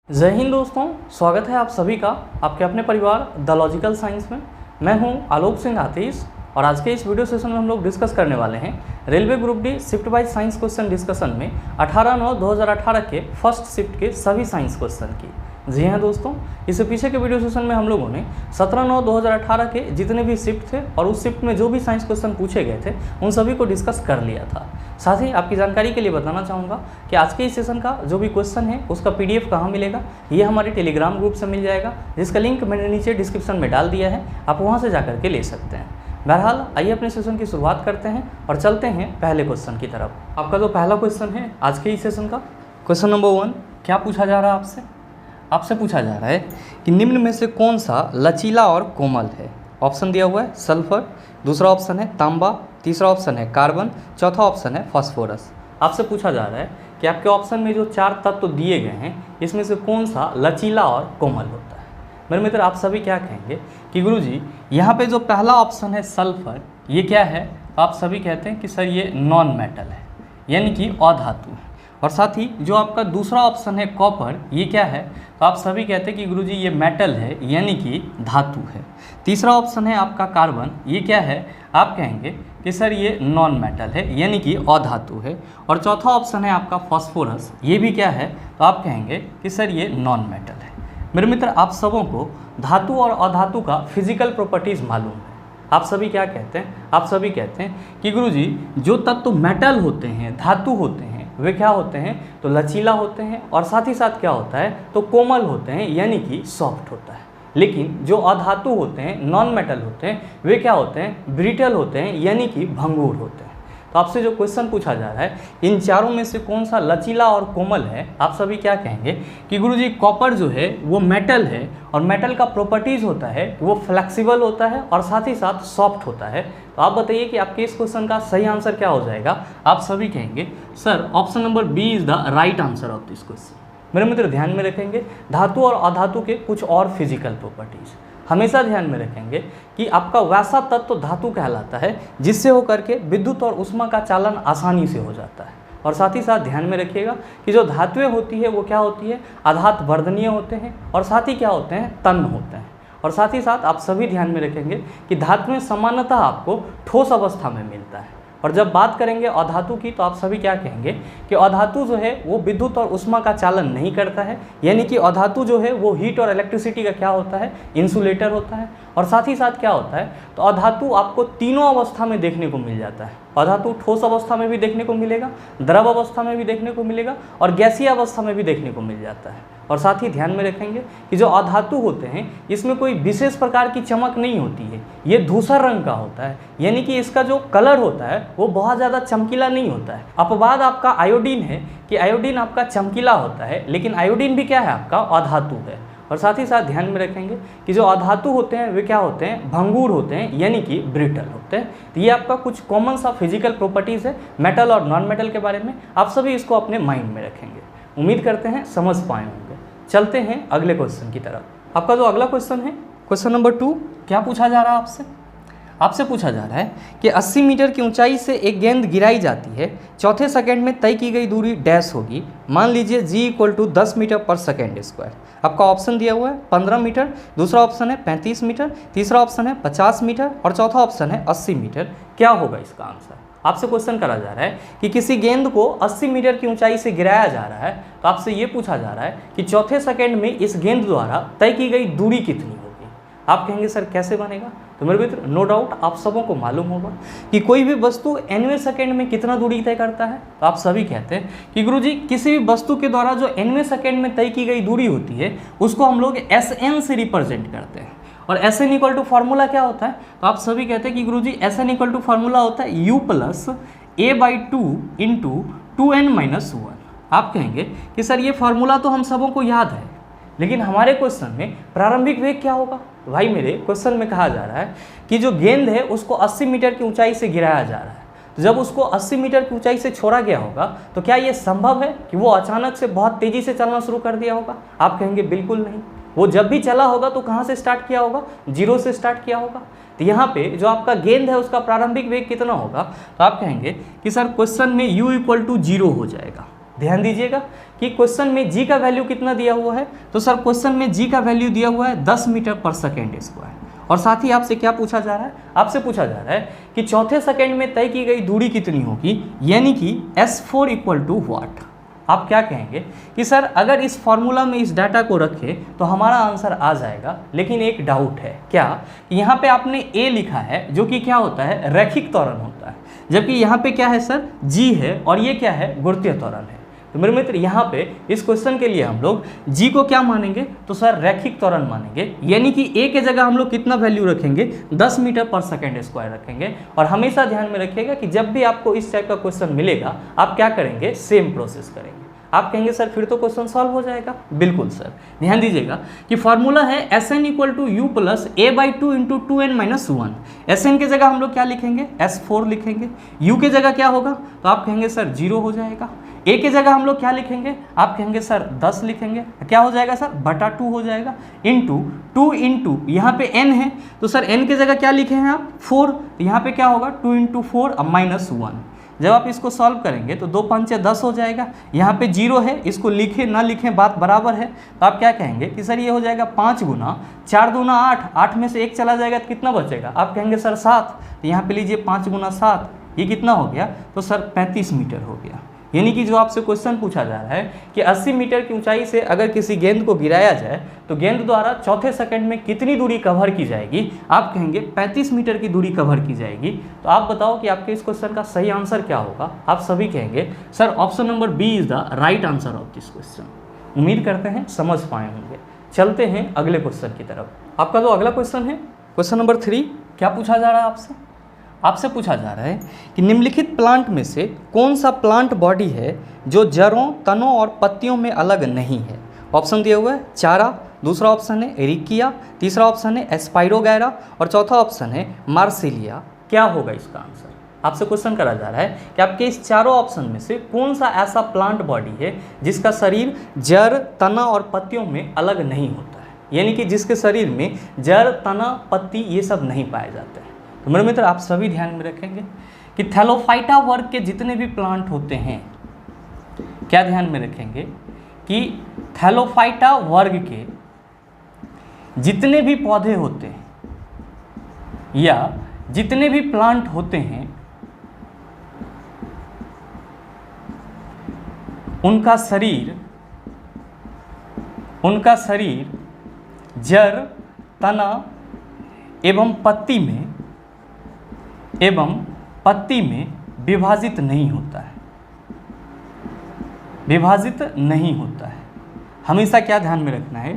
जय हिंद दोस्तों, स्वागत है आप सभी का आपके अपने परिवार द लॉजिकल साइंस में। मैं हूं आलोक सिंह आतिश और आज के इस वीडियो सेशन में हम लोग डिस्कस करने वाले हैं railway group D shift wise science question discussion में 18/9/2018 के फर्स्ट शिफ्ट के सभी साइंस क्वेश्चन की। जी हाँ दोस्तों, इससे पीछे के वीडियो सेशन में हम लोगों ने 17/9/2018 के जितने भी शिफ्ट थे और उस शिफ्ट में जो भी साइंस क्वेश्चन पूछे गए थे उन सभी को डिस्कस कर लिया था। साथ ही आपकी जानकारी के लिए बताना चाहूँगा कि आज के इस सेशन का जो भी क्वेश्चन है उसका PDF कहाँ मिलेगा, ये हमारे टेलीग्राम ग्रुप से मिल जाएगा, जिसका लिंक मैंने नीचे डिस्क्रिप्शन में डाल दिया है, आप वहाँ से जाकर के ले सकते हैं। बहरहाल आइए अपने सेशन की शुरुआत करते हैं और चलते हैं पहले क्वेश्चन की तरफ। आपका जो पहला क्वेश्चन है आज के इस सेशन का, क्वेश्चन नंबर 1, क्या पूछा जा रहा है आपसे पूछा जा रहा है कि निम्न में से कौन सा लचीला और कोमल है। ऑप्शन दिया हुआ है सल्फर, दूसरा ऑप्शन है तांबा, तीसरा ऑप्शन है कार्बन, चौथा ऑप्शन है फास्फोरस। आपसे पूछा जा रहा है कि आपके ऑप्शन में जो 4 तत्व दिए गए हैं इसमें से कौन सा लचीला और कोमल होता है। मेरे मित्र, आप सभी क्या कहेंगे कि गुरुजी यहाँ पे जो पहला ऑप्शन है सल्फर, ये क्या है? तो आप सभी कहते हैं कि सर ये नॉन मेटल है, यानी कि अधातु है। और साथ ही जो आपका दूसरा ऑप्शन है कॉपर, ये क्या है? तो आप सभी कहते हैं कि गुरुजी ये मेटल है, यानी कि धातु है। तीसरा ऑप्शन है आपका कार्बन, ये क्या है? आप कहेंगे कि सर ये नॉन मेटल है, यानी कि अधातु है। और चौथा ऑप्शन है आपका फास्फोरस, ये भी क्या है? तो आप कहेंगे कि सर ये नॉन मेटल है। मेरे मित्र, आप सबों को धातु और अधातु का फिजिकल प्रॉपर्टीज़ मालूम है। आप सभी क्या कहते हैं? आप सभी कहते हैं कि गुरुजी जो तत्व मेटल होते हैं, धातु होते हैं, वे क्या होते हैं? तो लचीला होते हैं और साथ ही साथ क्या होता है? तो कोमल होते हैं, यानी कि सॉफ्ट होता है। लेकिन जो अधातु होते हैं, नॉन मेटल होते हैं, वे क्या होते हैं? ब्रिटल होते हैं, यानी कि भंगुर होते हैं। तो आपसे जो क्वेश्चन पूछा जा रहा है इन चारों में से कौन सा लचीला और कोमल है, आप सभी क्या कहेंगे कि गुरुजी कॉपर जो है वो मेटल है और मेटल का प्रॉपर्टीज़ होता है वो फ्लेक्सिबल होता है और साथ ही साथ सॉफ्ट होता है। तो आप बताइए कि आपके इस क्वेश्चन का सही आंसर क्या हो जाएगा। आप सभी कहेंगे sir option number B is the right answer of this question. मेरे मित्र ध्यान में रखेंगे धातु और अधातु के कुछ और फिजिकल प्रॉपर्टीज़ हमेशा ध्यान में रखेंगे कि आपका वैसा तत्व धातु कहलाता है जिससे होकर के विद्युत और ऊष्मा का चालन आसानी से हो जाता है। और साथ ही साथ ध्यान में रखिएगा कि जो धातुएं होती है वो क्या होती है? आधात वर्धनीय होते हैं और साथ ही क्या होते हैं? तन्य होते हैं। और साथ ही साथ आप सभी ध्यान में रखेंगे कि धातुएं सामान्यतः आपको ठोस अवस्था में मिलता है। और जब बात करेंगे अधातु की तो आप सभी क्या कहेंगे कि अधातु जो है वो विद्युत और ऊष्मा का चालन नहीं करता है, यानी कि अधातु जो है वो हीट और इलेक्ट्रिसिटी का क्या होता है? इंसुलेटर होता है। और साथ ही साथ क्या होता है? तो अधातु आपको तीनों अवस्था में देखने को मिल जाता है। अधातु ठोस अवस्था में भी देखने को मिलेगा, द्रव अवस्था में भी देखने को मिलेगा और गैसीय अवस्था में भी देखने को मिल जाता है। और साथ ही ध्यान में रखेंगे कि जो अधातु होते हैं इसमें कोई विशेष प्रकार की चमक नहीं होती है, ये धूसर रंग का होता है, यानी कि इसका जो कलर होता है वो बहुत ज़्यादा चमकीला नहीं होता है। अपवाद आपका आयोडीन है कि आयोडीन आपका चमकीला होता है, लेकिन आयोडीन भी क्या है? आपका अधातु है। और साथ ही साथ ध्यान में रखेंगे कि जो अधातु होते हैं वे क्या होते हैं? भंगुर होते हैं, यानी कि ब्रिटल होते हैं। तो ये आपका कुछ कॉमन सा फिजिकल प्रॉपर्टीज़ है मेटल और नॉन मेटल के बारे में, आप सभी इसको अपने माइंड में रखेंगे। उम्मीद करते हैं समझ पाए होंगे। चलते हैं अगले क्वेश्चन की तरफ। आपका जो अगला क्वेश्चन है क्वेश्चन नंबर 2, क्या पूछा जा रहा है आपसे पूछा जा रहा है कि 80 मीटर की ऊंचाई से एक गेंद गिराई जाती है, चौथे सेकंड में तय की गई दूरी डैश होगी, मान लीजिए g = 10 मीटर पर सेकेंड स्क्वायर। आपका ऑप्शन दिया हुआ है 15 मीटर, दूसरा ऑप्शन है 35 मीटर, तीसरा ऑप्शन है 50 मीटर और चौथा ऑप्शन है 80 मीटर। क्या होगा इसका आंसर? आपसे क्वेश्चन करा जा रहा है कि किसी गेंद को 80 मीटर की ऊंचाई से गिराया जा रहा है, तो आपसे ये पूछा जा रहा है कि चौथे सेकंड में इस गेंद द्वारा तय की गई दूरी कितनी होगी। आप कहेंगे सर कैसे बनेगा? तो मेरे मित्र नो डाउट आप सबों को मालूम होगा कि कोई भी वस्तु nवें सेकंड में कितना दूरी तय करता है। तो आप सभी कहते हैं कि गुरुजी किसी भी वस्तु के द्वारा जो nवें सेकंड में तय की गई दूरी होती है उसको हम लोग SN से रिप्रेजेंट करते हैं। और SN = फॉर्मूला क्या होता है? तो आप सभी कहते हैं कि गुरुजी SN = फॉर्मूला होता है U + A/2 × 2n-1। आप कहेंगे कि सर ये फार्मूला तो हम सबों को याद है, लेकिन हमारे क्वेश्चन में प्रारंभिक वेग क्या होगा? भाई मेरे क्वेश्चन में कहा जा रहा है कि जो गेंद है उसको 80 मीटर की ऊंचाई से गिराया जा रहा है, तो जब उसको 80 मीटर की ऊंचाई से छोड़ा गया होगा तो क्या ये संभव है कि वो अचानक से बहुत तेज़ी से चलना शुरू कर दिया होगा? आप कहेंगे बिल्कुल नहीं। वो जब भी चला होगा तो कहाँ से स्टार्ट किया होगा? 0 से स्टार्ट किया होगा। तो यहाँ पे जो आपका गेंद है उसका प्रारंभिक वेग कितना होगा? तो आप कहेंगे कि सर क्वेश्चन में u = 0 हो जाएगा। ध्यान दीजिएगा कि क्वेश्चन में जी का वैल्यू कितना दिया हुआ है, तो सर क्वेश्चन में जी का वैल्यू दिया हुआ है 10 मीटर पर सेकेंड स्क्वायर। और साथ ही आपसे क्या पूछा जा रहा है, आपसे पूछा जा रहा है कि चौथे सेकंड में तय की गई दूरी कितनी होगी, यानी कि S4 इक्वल टू व्हाट। आप क्या कहेंगे कि सर अगर इस फॉर्मूला में इस डाटा को रखें तो हमारा आंसर आ जाएगा, लेकिन एक डाउट है। क्या, यहाँ पे आपने ए लिखा है जो कि क्या होता है, रैखिक त्वरण होता है, जबकि यहाँ पे क्या है सर, जी है, और ये क्या है, गुरुत्वीय त्वरण है। तो मेरे मित्र यहाँ पे इस क्वेश्चन के लिए हम लोग जी को क्या मानेंगे, तो सर रैखिक त्वरण मानेंगे, यानी कि ए के जगह हम लोग कितना वैल्यू रखेंगे, 10 मीटर पर सेकेंड स्क्वायर रखेंगे। और हमेशा ध्यान में रखिएगा कि जब भी आपको इस टाइप का क्वेश्चन मिलेगा आप क्या करेंगे, सेम प्रोसेस करेंगे। आप कहेंगे सर फिर तो क्वेश्चन सॉल्व हो जाएगा, बिल्कुल सर। ध्यान दीजिएगा कि फॉर्मूला है Sn equal to u plus a/2 into 2n minus 1। Sn के जगह हम लोग क्या लिखेंगे, S4 लिखेंगे। u के जगह क्या होगा, तो आप कहेंगे सर 0 हो जाएगा। a के जगह हम लोग क्या लिखेंगे, आप कहेंगे सर 10 लिखेंगे, क्या हो जाएगा सर, बटा 2 हो जाएगा, इंटू 2 इंटू यहाँ पे n है, तो सर n के जगह क्या लिखे हैं आप, 4, यहाँ पे क्या होगा 2 इंटू 4 माइनस 1। जब आप इसको सॉल्व करेंगे तो 2 5 10 हो जाएगा, यहाँ पे 0 है, इसको लिखे ना लिखें बात बराबर है। तो आप क्या कहेंगे कि सर ये हो जाएगा 5 गुना 4 दूना 8, 8 में से 1 चला जाएगा तो कितना बचेगा, आप कहेंगे सर 7। तो यहाँ पे लीजिए 5 गुना 7, ये कितना हो गया, तो सर 35 मीटर हो गया। यानी कि जो आपसे क्वेश्चन पूछा जा रहा है कि 80 मीटर की ऊंचाई से अगर किसी गेंद को गिराया जाए तो गेंद द्वारा चौथे सेकंड में कितनी दूरी कवर की जाएगी, आप कहेंगे 35 मीटर की दूरी कवर की जाएगी। तो आप बताओ कि आपके इस क्वेश्चन का सही आंसर क्या होगा। आप सभी कहेंगे sir option number B is the right answer of this question. उम्मीद करते हैं समझ पाए होंगे। चलते हैं अगले क्वेश्चन की तरफ। आपका जो अगला क्वेश्चन है, क्वेश्चन नंबर 3, क्या पूछा जा रहा है आपसे, आपसे पूछा जा रहा है कि निम्नलिखित प्लांट में से कौन सा प्लांट बॉडी है जो जड़ों, तनों और पत्तियों में अलग नहीं है। ऑप्शन दिया हुआ है चारा, दूसरा ऑप्शन है एरिकिया, तीसरा ऑप्शन है एस्पाइरोगैरा और चौथा ऑप्शन है मार्सिलिया। क्या होगा इसका आंसर। आपसे क्वेश्चन करा जा रहा है कि आपके इस चारों ऑप्शन में से कौन सा ऐसा प्लांट बॉडी है जिसका शरीर जड़, तना और पत्तियों में अलग नहीं होता है, यानी कि जिसके शरीर में जड़, तना, पत्ती ये सब नहीं पाए जाते हैं। तो मेरे मित्र आप सभी ध्यान में रखेंगे कि थैलोफाइटा वर्ग के जितने भी प्लांट होते हैं, क्या ध्यान में रखेंगे कि थैलोफाइटा वर्ग के जितने भी पौधे होते हैं या जितने भी प्लांट होते हैं उनका शरीर जड़, तना एवं पत्ती में विभाजित नहीं होता है, विभाजित नहीं होता है। हमेशा क्या ध्यान में रखना है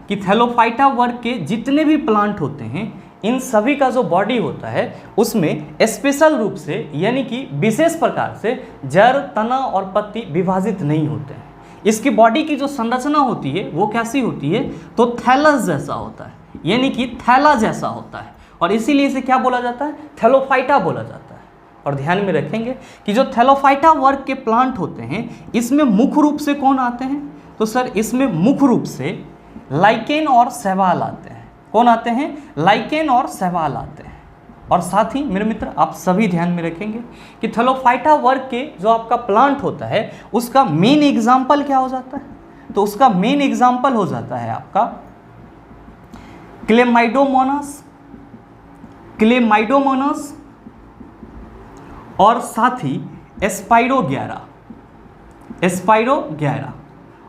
कि थैलोफाइटा वर्ग के जितने भी प्लांट होते हैं इन सभी का जो बॉडी होता है उसमें स्पेशल रूप से यानी कि विशेष प्रकार से जड़, तना और पत्ती विभाजित नहीं होते हैं। इसकी बॉडी की जो संरचना होती है वो कैसी होती है, तो थैलस जैसा होता है, यानी कि थैला जैसा होता है, और इसीलिए इसे क्या बोला जाता है, थैलोफाइटा बोला जाता है। और ध्यान में रखेंगे कि जो थैलोफाइटा वर्ग के प्लांट होते हैं इसमें मुख्य रूप से कौन आते हैं, तो सर इसमें मुख्य रूप से लाइकेन और शैवाल आते हैं। कौन आते हैं, लाइकेन और शैवाल आते हैं। और साथ ही मेरे मित्र आप सभी ध्यान में रखेंगे कि थैलोफाइटा वर्ग के जो आपका प्लांट होता है उसका मेन एग्जाम्पल क्या हो जाता है, तो उसका मेन एग्जाम्पल हो जाता है आपका क्लेमाइडोमोनास और साथ ही एस्पाइरोगैरा।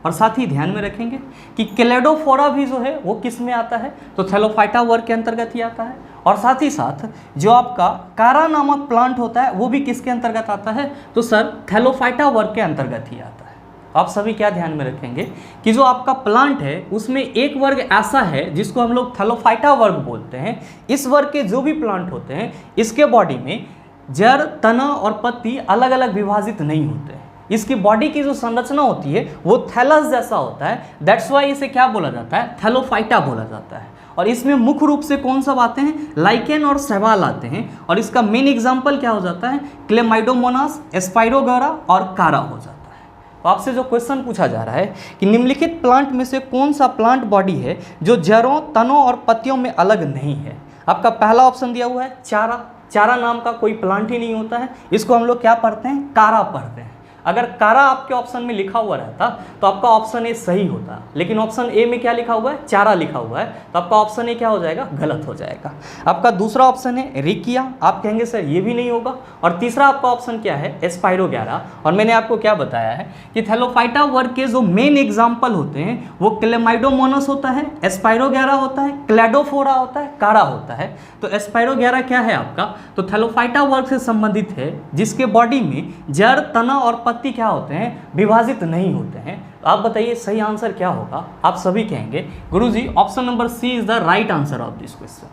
और साथ ही ध्यान में रखेंगे कि क्लेडोफोरा भी जो है वो किस में आता है, तो थैलोफाइटा वर्ग के अंतर्गत ही आता है। और साथ ही साथ जो आपका कारा नामक प्लांट होता है वो भी किसके अंतर्गत आता है, तो सर थैलोफाइटा वर्ग के अंतर्गत ही आता है। आप सभी क्या ध्यान में रखेंगे कि जो आपका प्लांट है उसमें एक वर्ग ऐसा है जिसको हम लोग थैलोफाइटा वर्ग बोलते हैं। इस वर्ग के जो भी प्लांट होते हैं इसके बॉडी में जड़, तना और पत्ती अलग अलग विभाजित नहीं होते हैं। इसकी बॉडी की जो संरचना होती है वो थैलस जैसा होता है, दैट्स वाई इसे क्या बोला जाता है, थैलोफाइटा बोला जाता है। और इसमें मुख्य रूप से कौन सब आते हैं, लाइकेन और शैवाल आते हैं। और इसका मेन एग्जाम्पल क्या हो जाता है, क्लेमाइडोमोनास, एस्पाइरोगैरा और कारा हो जाता है। तो आपसे जो क्वेश्चन पूछा जा रहा है कि निम्नलिखित प्लांट में से कौन सा प्लांट बॉडी है जो जड़ों, तनों और पत्तियों में अलग नहीं है। आपका पहला ऑप्शन दिया हुआ है चारा। चारा नाम का कोई प्लांट ही नहीं होता है, इसको हम लोग क्या पढ़ते हैं, कारा पढ़ते हैं। अगर कारा आपके ऑप्शन में लिखा हुआ रहता तो आपका ऑप्शन ए सही होता, लेकिन ऑप्शन ए में क्या लिखा हुआ है, चारा लिखा हुआ है, तो आपका ऑप्शन ए क्या हो जाएगा, गलत हो जाएगा। आपका दूसरा ऑप्शन है रिकिया, आप कहेंगे सर ये भी नहीं होगा। और तीसरा आपका ऑप्शन क्या है, एस्पायरोगैरा। और मैंने आपको क्या बताया है कि थैलोफाइटा वर्ग के जो मेन एग्जाम्पल होते हैं वो क्लेमाइडोमोनास होता है, एस्पायरोगैरा होता है, क्लैडोफोरा होता है, कारा होता है। तो एस्पायरोगैरा क्या है आपका, तो थैलोफाइटा वर्ग से संबंधित है जिसके बॉडी में जड़, तना और पत्ती क्या होते हैं, विभाजित नहीं होते हैं। आप बताइए सही आंसर क्या होगा। आप सभी कहेंगे गुरुजी option number C is the right answer of this question.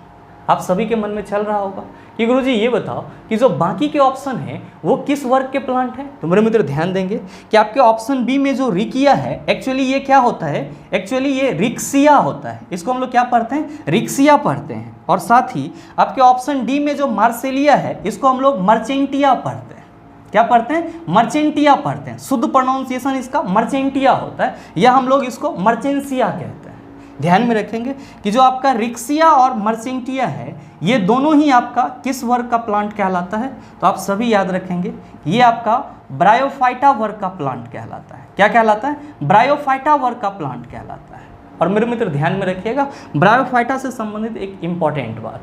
आप सभी के मन में चल रहा होगा कि गुरुजी ये बताओ कि जो बाकी के ऑप्शन हैं वो किस वर्ग के प्लांट हैं। तो मेरे मित्र ध्यान देंगे कि आपके ऑप्शन बी में जो रिकिया है, एक्चुअली ये क्या होता है, एक्चुअली ये रिक्सिया होता है। इसको हम लोग क्या पढ़ते हैं, रिक्सिया पढ़ते हैं। और साथ ही आपके ऑप्शन डी में जो मार्सेलिया है इसको हम लोग मर्चेंटिया पढ़ते हैं। क्या पढ़ते हैं, मर्चेंटिया पढ़ते हैं। शुद्ध प्रोनाउंसिएशन इसका मर्चेंटिया होता है, या हम लोग इसको मर्चेंसिया कहते हैं। ध्यान में रखेंगे कि जो आपका रिक्सिया और मर्चेंटिया है ये दोनों ही आपका किस वर्ग का प्लांट कहलाता है। तो आप सभी याद रखेंगे ये आपका ब्रायोफाइटा वर्ग का प्लांट कहलाता है। क्या कहलाता है, ब्रायोफाइटा वर्ग का प्लांट कहलाता है। और मेरे मित्र ध्यान में रखिएगा ब्रायोफाइटा से संबंधित एक इंपॉर्टेंट बात,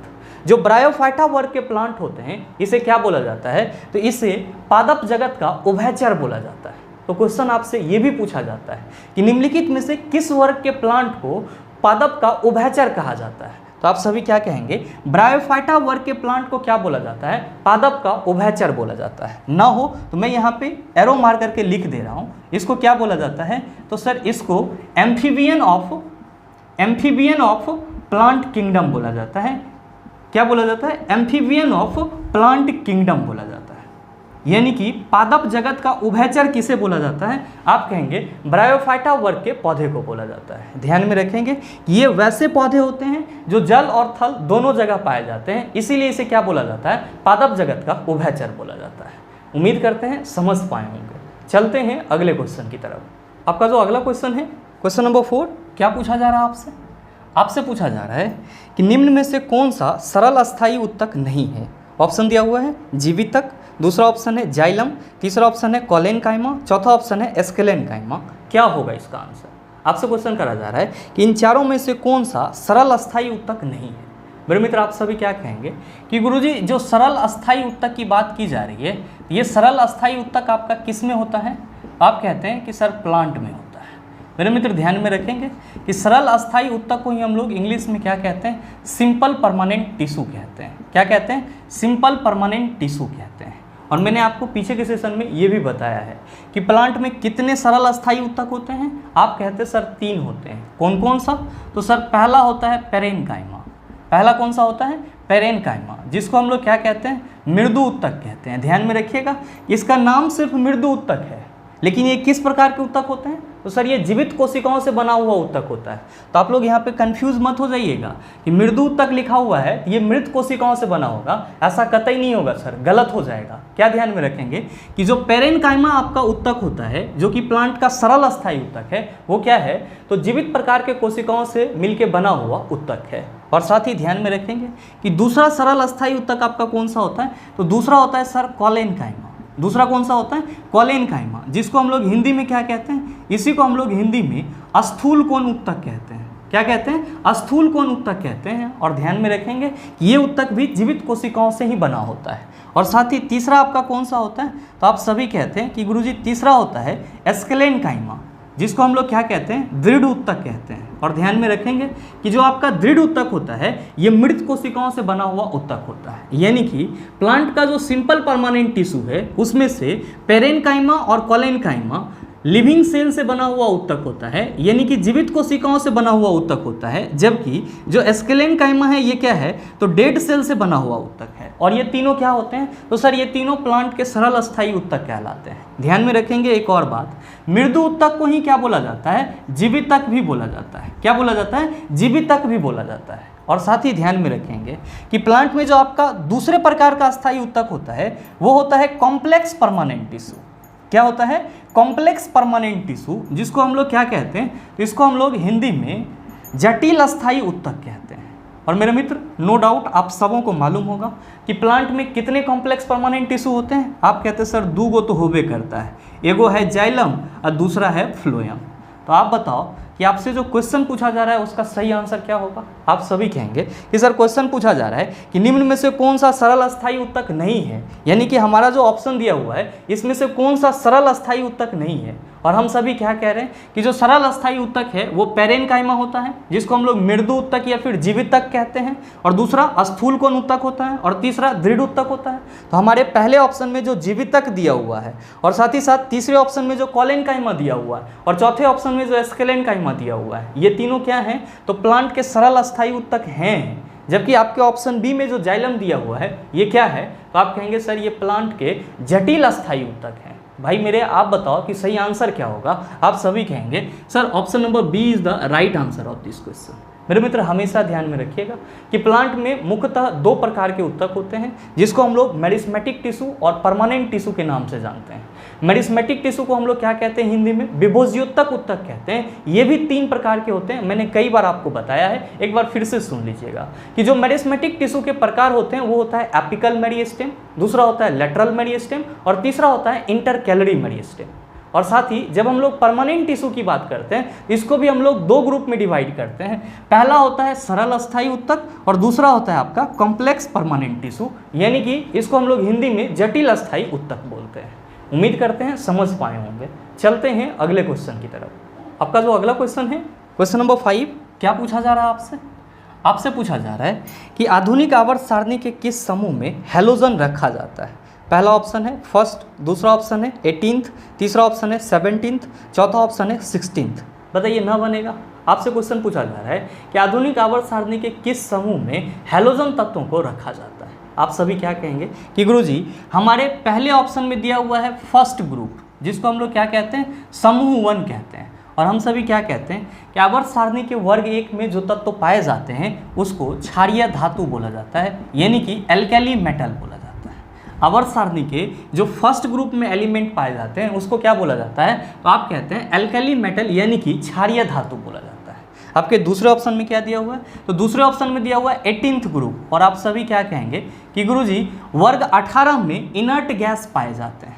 जो ब्रायोफाइटा वर्ग के प्लांट होते हैं इसे क्या बोला जाता है, तो इसे पादप जगत का उभयचर बोला जाता है। तो क्वेश्चन आपसे ये भी पूछा जाता है कि निम्नलिखित में से किस वर्ग के प्लांट को पादप का उभयचर कहा जाता है। तो आप सभी क्या कहेंगे, ब्रायोफाइटा वर्ग के प्लांट को क्या बोला जाता है, पादप का उभयचर बोला जाता है। ना हो तो मैं यहाँ पे एरो मार करके लिख दे रहा हूँ, इसको क्या बोला जाता है, तो सर इसको एम्फीबियन ऑफ प्लांट किंगडम बोला जाता है। क्या बोला जाता है, एम्फीबियन ऑफ प्लांट किंगडम बोला जाता है। यानी कि पादप जगत का उभयचर किसे बोला जाता है, आप कहेंगे ब्रायोफाइटा वर्ग के पौधे को बोला जाता है। ध्यान में रखेंगे कि ये वैसे पौधे होते हैं जो जल और थल दोनों जगह पाए जाते हैं, इसीलिए इसे क्या बोला जाता है, पादप जगत का उभयचर बोला जाता है। उम्मीद करते हैं समझ पाए होंगे। चलते हैं अगले क्वेश्चन की तरफ। आपका जो अगला क्वेश्चन है, क्वेश्चन नंबर 4, क्या पूछा जा रहा है आपसे, आपसे पूछा जा रहा है कि निम्न में से कौन सा सरल अस्थायी उत्तक नहीं है। ऑप्शन दिया हुआ है जीवितक, दूसरा ऑप्शन है जाइलम, तीसरा ऑप्शन है कॉलेनकाइमा, चौथा ऑप्शन है एस्केलेनकाइमा। क्या होगा इसका आंसर, आपसे क्वेश्चन करा जा रहा है कि इन चारों में से कौन सा सरल अस्थायी उत्तक नहीं है। मेरे मित्र आप सभी क्या कहेंगे कि गुरुजी जो सरल अस्थायी उत्तक की बात की जा रही है, ये सरल अस्थायी उत्तक आपका किस में होता है, आप कहते हैं कि सर प्लांट में होता है। मेरे मित्र ध्यान में रखेंगे कि सरल अस्थायी उत्तक को ही हम लोग इंग्लिश में क्या कहते हैं, सिंपल परमानेंट टिश्यू कहते हैं। क्या कहते हैं, सिंपल परमानेंट टिश्यू कहते हैं। और मैंने आपको पीछे के सेशन में ये भी बताया है कि प्लांट में कितने सरल अस्थायी उत्तक होते हैं, आप कहते हैं सर 3 होते हैं। कौन कौन सा, तो सर पहला होता है पेरेनकाइमा। पहला कौन सा होता है, पेरेनकाइमा, जिसको हम लोग क्या कहते हैं, मृदु उत्तक कहते हैं। ध्यान में रखिएगा इसका नाम सिर्फ मृदु उत्तक है, लेकिन ये किस प्रकार के उत्तक होते हैं, तो सर ये जीवित कोशिकाओं से बना हुआ उत्तक होता है। तो आप लोग यहाँ पे कंफ्यूज मत हो जाइएगा कि मृदु उत्तक लिखा हुआ है ये मृत कोशिकाओं से बना होगा, ऐसा कतई नहीं होगा सर, गलत हो जाएगा। क्या ध्यान में रखेंगे कि जो पेरेनकाइमा आपका उत्तक होता है जो कि प्लांट का सरल अस्थायी उत्तक है, वो क्या है, तो जीवित प्रकार के कोशिकाओं से मिलकर बना हुआ उत्तक है। और साथ ही ध्यान में रखेंगे कि दूसरा सरल अस्थायी उत्तक आपका कौन सा होता है, तो दूसरा होता है सर कॉलेनकाइमा। दूसरा कौन सा होता है, कॉलेनकाइमा, जिसको हम लोग हिंदी में क्या कहते हैं, इसी को हम लोग हिंदी में अस्थूल कोण उत्तक कहते हैं। क्या कहते हैं, अस्थूल कोण उत्तक कहते हैं। और ध्यान में रखेंगे कि ये उत्तक भी जीवित कोशिकाओं से ही बना होता है। और साथ ही तीसरा आपका कौन सा होता है, तो आप सभी कहते हैं कि गुरुजी तीसरा होता है एस्केलेनकाइमा, जिसको हम लोग क्या कहते हैं, दृढ़ उत्तक कहते हैं। और ध्यान में रखेंगे कि जो आपका दृढ़ उत्तक होता है ये मृत कोशिकाओं से बना हुआ उत्तक होता है। यानी कि प्लांट का जो सिंपल परमानेंट टिश्यू है उसमें से पेरेनकाइमा और कॉलेनकाइमा लिविंग सेल से बना हुआ उत्तक होता है, यानी कि जीवित कोशिकाओं से बना हुआ उत्तक होता है। जबकि जो एस्केलेनकाइमा है ये क्या है, तो डेड सेल से बना हुआ उत्तक है। और ये तीनों क्या होते हैं, तो सर ये तीनों प्लांट के सरल अस्थायी उत्तक कहलाते हैं। ध्यान में रखेंगे एक और बात, मृदु उत्तक को ही क्या बोला जाता है, जीवितक भी बोला जाता है। क्या बोला जाता है, जीवितक भी बोला जाता है। और साथ ही ध्यान में रखेंगे कि प्लांट में जो आपका दूसरे प्रकार का अस्थायी उत्तक होता है वो होता है कॉम्प्लेक्स परमानेंट टिश्यू। क्या होता है, कॉम्प्लेक्स परमानेंट टिश्यू, जिसको हम लोग क्या कहते हैं, तो इसको हम लोग हिंदी में जटिल अस्थायी उत्तक कहते हैं। और मेरे मित्र नो डाउट आप सबों को मालूम होगा कि प्लांट में कितने कॉम्प्लेक्स परमानेंट टिश्यू होते हैं, आप कहते हैं सर 2 गो तो होबे करता है। एगो है जाइलम और दूसरा है फ्लोएम। तो आप बताओ कि आपसे जो क्वेश्चन पूछा जा रहा है उसका सही आंसर क्या होगा। आप सभी कहेंगे कि सर क्वेश्चन पूछा जा रहा है कि निम्न में से कौन सा सरल अस्थायी उत्तक नहीं है, यानी कि हमारा जो ऑप्शन दिया हुआ है इसमें से कौन सा सरल अस्थायी उत्तक नहीं है। और हम सभी क्या कह रहे हैं कि जो सरल अस्थायी उत्तक है वो पेरेनकाइमा होता है, जिसको हम लोग मृदु उत्तक या फिर जीवितक कहते हैं, और दूसरा स्थूल कोण उत्तक होता है, और तीसरा दृढ़ उत्तक होता है। तो हमारे पहले ऑप्शन में जो जीवितक दिया हुआ है, और साथ ही साथ तीसरे ऑप्शन में जो कोलेनकाइमा दिया हुआ है, और चौथे ऑप्शन में जो स्केलेनकाइमा दिया हुआ है, ये तीनों क्या हैं, तो प्लांट के सरल अस्थायी उत्तक हैं। जबकि आपके ऑप्शन बी में जो जाइलम दिया हुआ है ये क्या है, तो आप कहेंगे सर ये प्लांट के जटिल अस्थायी उत्तक हैं। भाई मेरे आप बताओ कि सही आंसर क्या होगा। आप सभी कहेंगे sir option number B is the right answer of this question. मेरे मित्र हमेशा ध्यान में रखिएगा कि प्लांट में मुख्यतः दो प्रकार के उत्तक होते हैं, जिसको हम लोग मेरिस्मेटिक टिश्यू और परमानेंट टिश्यू के नाम से जानते हैं। मेरिस्मेटिक टिश्यू को हम लोग क्या कहते हैं हिंदी में, विभोज्योतक उत्तक कहते हैं। ये भी 3 प्रकार के होते हैं, मैंने कई बार आपको बताया है, एक बार फिर से सुन लीजिएगा कि जो मेरिस्मेटिक टिश्यू के प्रकार होते हैं वो होता है एपिकल मेरिस्टेम, दूसरा होता है लेटरल मेरिस्टेम, और तीसरा होता है इंटरकैलरी मेरिस्टेम। और साथ ही जब हम लोग परमानेंट टिश्यू की बात करते हैं इसको भी हम लोग 2 ग्रुप में डिवाइड करते हैं। पहला होता है सरल अस्थायी उत्तक और दूसरा होता है आपका कॉम्प्लेक्स परमानेंट टिश्यू, यानी कि इसको हम लोग हिंदी में जटिल अस्थायी उत्तक बोलते हैं। उम्मीद करते हैं समझ पाए होंगे। चलते हैं अगले क्वेश्चन की तरफ। आपका जो अगला क्वेश्चन है क्वेश्चन नंबर 5, क्या पूछा जा रहा है आपसे? आपसे पूछा जा रहा है कि आधुनिक आवर्त सारणी के किस समूह में हैलोजन रखा जाता है। पहला ऑप्शन है फर्स्ट, दूसरा ऑप्शन है 18th, तीसरा ऑप्शन है 17th, चौथा ऑप्शन है 16th। बताइए ना बनेगा। आपसे क्वेश्चन पूछा जा रहा है कि आधुनिक आवर्त सारणी के किस समूह में हैलोजन तत्वों को रखा जाता है। आप सभी क्या कहेंगे कि गुरुजी हमारे पहले ऑप्शन में दिया हुआ है फर्स्ट ग्रुप, जिसको हम लोग क्या कहते हैं, समूह 1 कहते हैं। और हम सभी क्या कहते हैं कि आवर्त सारणी के वर्ग 1 में जो तत्व पाए जाते हैं उसको क्षारीय धातु बोला जाता है, यानी कि एल्कली मेटल बोला जाता है। आवर्त सारणी के जो फर्स्ट ग्रुप में एलिमेंट पाए जाते हैं उसको क्या बोला जाता है, तो आप कहते हैं एल्कली मेटल, यानी कि क्षारीय धातु बोला जाता है। आपके दूसरे ऑप्शन में क्या दिया हुआ है, तो दूसरे ऑप्शन में दिया हुआ है 18th ग्रुप। और आप सभी क्या कहेंगे कि गुरुजी वर्ग 18 में इनर्ट गैस पाए जाते हैं।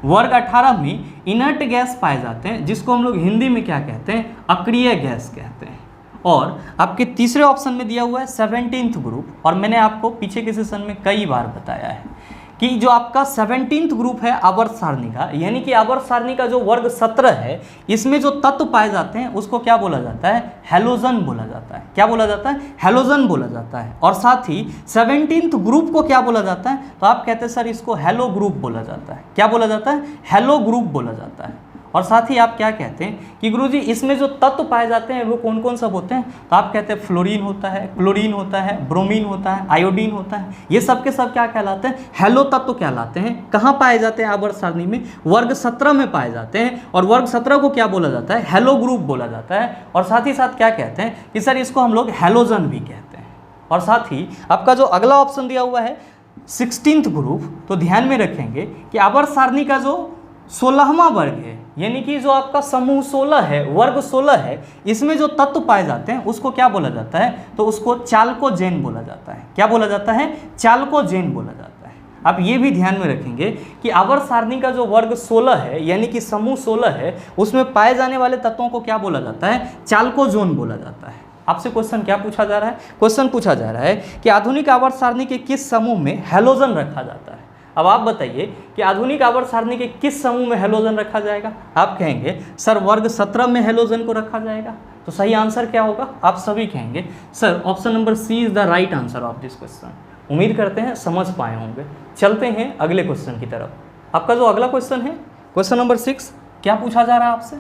वर्ग 18 में इनर्ट गैस पाए जाते हैं, जिसको हम लोग हिंदी में क्या कहते हैं, अक्रिय गैस कहते हैं। और आपके तीसरे ऑप्शन में दिया हुआ है 17th ग्रुप। और मैंने आपको पीछे के सेशन में कई बार बताया है कि जो आपका 17th ग्रुप है आवर्त सारणी का, यानी कि आवर्त सारणी का जो वर्ग 17 है, इसमें जो तत्व पाए जाते हैं उसको क्या बोला जाता है, हैलोजन बोला जाता है। क्या बोला जाता है, हैलोजन बोला जाता है। और साथ ही 17th ग्रुप को क्या बोला जाता है, तो आप कहते हैं सर इसको हैलो ग्रुप बोला जाता है। क्या बोला जाता है, हैलो ग्रुप बोला जाता है। और साथ ही आप क्या कहते हैं कि गुरुजी इसमें जो तत्व पाए जाते हैं वो कौन कौन सब होते हैं, तो आप कहते हैं फ्लोरीन होता है, क्लोरीन होता है, ब्रोमीन होता है, आयोडीन होता है। ये सब के सब क्या कहलाते हैं, हैलो तत्व कहलाते हैं। कहाँ पाए जाते हैं, आवर्त सारणी में वर्ग 17 में पाए जाते हैं। और वर्ग 17 को क्या बोला जाता है, हैलो ग्रुप बोला जाता है। और साथ ही साथ क्या कहते हैं कि सर इसको हम लोग हैलोजन भी कहते हैं। और साथ ही आपका जो अगला ऑप्शन दिया हुआ है 16th ग्रुप, तो ध्यान में रखेंगे कि आवर्त सारणी का जो 16वां वर्ग है, यानी कि जो आपका समूह 16 है, वर्ग 16 है, इसमें जो तत्व पाए जाते हैं उसको क्या बोला जाता है, तो उसको चाल्कोजेन बोला जाता है। क्या बोला जाता है, चाल्कोजेन बोला जाता है। आप ये भी ध्यान में रखेंगे कि आवर्त सारणी का जो वर्ग 16 है, यानी कि समूह 16 है, उसमें पाए जाने वाले तत्वों को क्या बोला जाता है, चाल्कोजेन बोला जाता है। आपसे क्वेश्चन क्या पूछा जा रहा है, क्वेश्चन पूछा जा रहा है कि आधुनिक आवर्त सारणी के किस समूह में हैलोजन रखा जाता है। अब आप बताइए कि आधुनिक आवर्त सारणी के किस समूह में हैलोजन रखा जाएगा। आप कहेंगे सर वर्ग 17 में हैलोजन को रखा जाएगा। तो सही आंसर क्या होगा, आप सभी कहेंगे sir option number C is the right answer of this question. उम्मीद करते हैं समझ पाए होंगे। चलते हैं अगले क्वेश्चन की तरफ। आपका जो अगला क्वेश्चन है क्वेश्चन नंबर 6, क्या पूछा जा रहा है आपसे?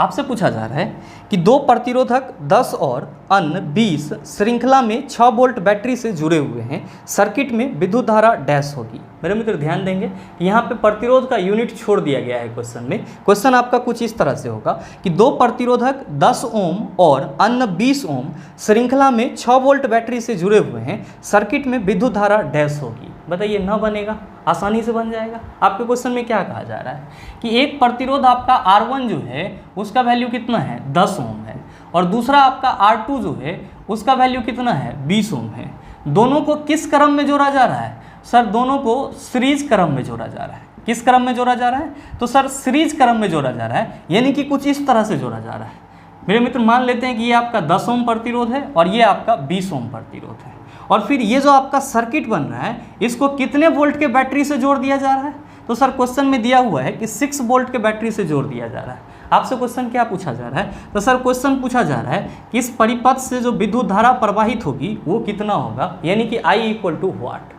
आपसे पूछा जा रहा है कि 2 प्रतिरोधक 10 और अन्य 20 श्रृंखला में 6 वोल्ट बैटरी से जुड़े हुए हैं, सर्किट में विद्युत धारा डैश होगी। मेरे मित्र ध्यान देंगे कि यहाँ पे प्रतिरोध का यूनिट छोड़ दिया गया है क्वेश्चन में। क्वेश्चन आपका कुछ इस तरह से होगा कि 2 प्रतिरोधक 10 ओम और अन्य 20 ओम श्रृंखला में 6 वोल्ट बैटरी से जुड़े हुए हैं, सर्किट में विद्युत धारा डैश होगी। बताइए ना बनेगा, आसानी से बन जाएगा। आपके क्वेश्चन में क्या कहा जा रहा है कि एक प्रतिरोध आपका R1 जो है उसका वैल्यू कितना है, 10 ओम है, और दूसरा आपका R2 जो है उसका वैल्यू कितना है, 20 ओम है। दोनों को किस क्रम में जोड़ा जा रहा है, सर दोनों को सीरीज क्रम में जोड़ा जा रहा है। किस क्रम में जोड़ा जा रहा है? तो सर सीरीज क्रम में जोड़ा जा रहा है, यानी कि कुछ इस तरह से जोड़ा जा रहा है। मेरे मित्र मान लेते हैं कि ये आपका 10 ओम प्रतिरोध है और ये आपका 20 ओम प्रतिरोध है, और फिर ये जो आपका सर्किट बन रहा है इसको कितने वोल्ट के बैटरी से जोड़ दिया जा रहा है? तो सर क्वेश्चन में दिया हुआ है कि 6 वोल्ट के बैटरी से जोड़ दिया जा रहा है। आपसे क्वेश्चन क्या पूछा जा रहा है? तो सर क्वेश्चन पूछा जा रहा है कि इस परिपथ से जो विद्युत धारा प्रवाहित होगी वो कितना होगा, यानी कि I इक्वल टू व्हाट।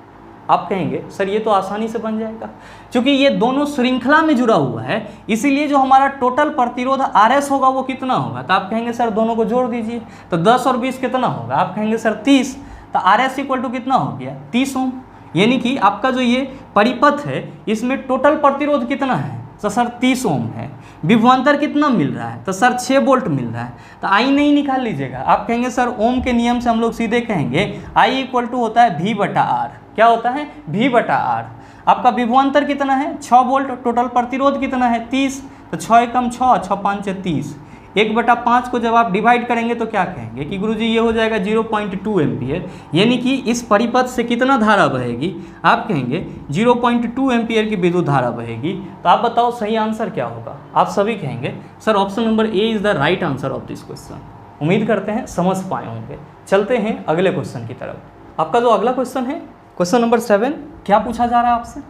आप कहेंगे सर ये तो आसानी से बन जाएगा, क्योंकि ये दोनों श्रृंखला में जुड़ा हुआ है, इसीलिए जो हमारा टोटल प्रतिरोध RS होगा वो कितना होगा? तो आप कहेंगे सर दोनों को जोड़ दीजिए, तो 10 और 20 कितना होगा? आप कहेंगे सर 30, तो RS इक्वल टू कितना हो गया? 30 ओम। यानी कि आपका जो ये परिपथ है इसमें टोटल प्रतिरोध कितना है? तो सर 30 ओम है। विभवांतर कितना मिल रहा है? तो सर 6 वोल्ट मिल रहा है। तो I नहीं निकाल लीजिएगा, आप कहेंगे सर ओम के नियम से हम लोग सीधे कहेंगे I इक्वल टू होता है V/R। क्या होता है? V/R। आपका विभवांतर कितना है? 6 वोल्ट। टोटल प्रतिरोध कितना है? 30। तो 6 एकम 6, 6 5 30। 1/5 को जब आप डिवाइड करेंगे तो क्या कहेंगे कि गुरुजी ये हो जाएगा 0.2 एम्पियर, यानी कि इस परिपथ से कितना धारा बहेगी? आप कहेंगे 0.2 एम्पियर की विद्युत धारा बहेगी। तो आप बताओ सही आंसर क्या होगा? आप सभी कहेंगे sir option number A is the right answer of this question. उम्मीद करते हैं समझ पाए होंगे। चलते हैं अगले क्वेश्चन की तरफ। आपका जो अगला क्वेश्चन है, क्वेश्चन नंबर 7, क्या पूछा जा रहा है आपसे?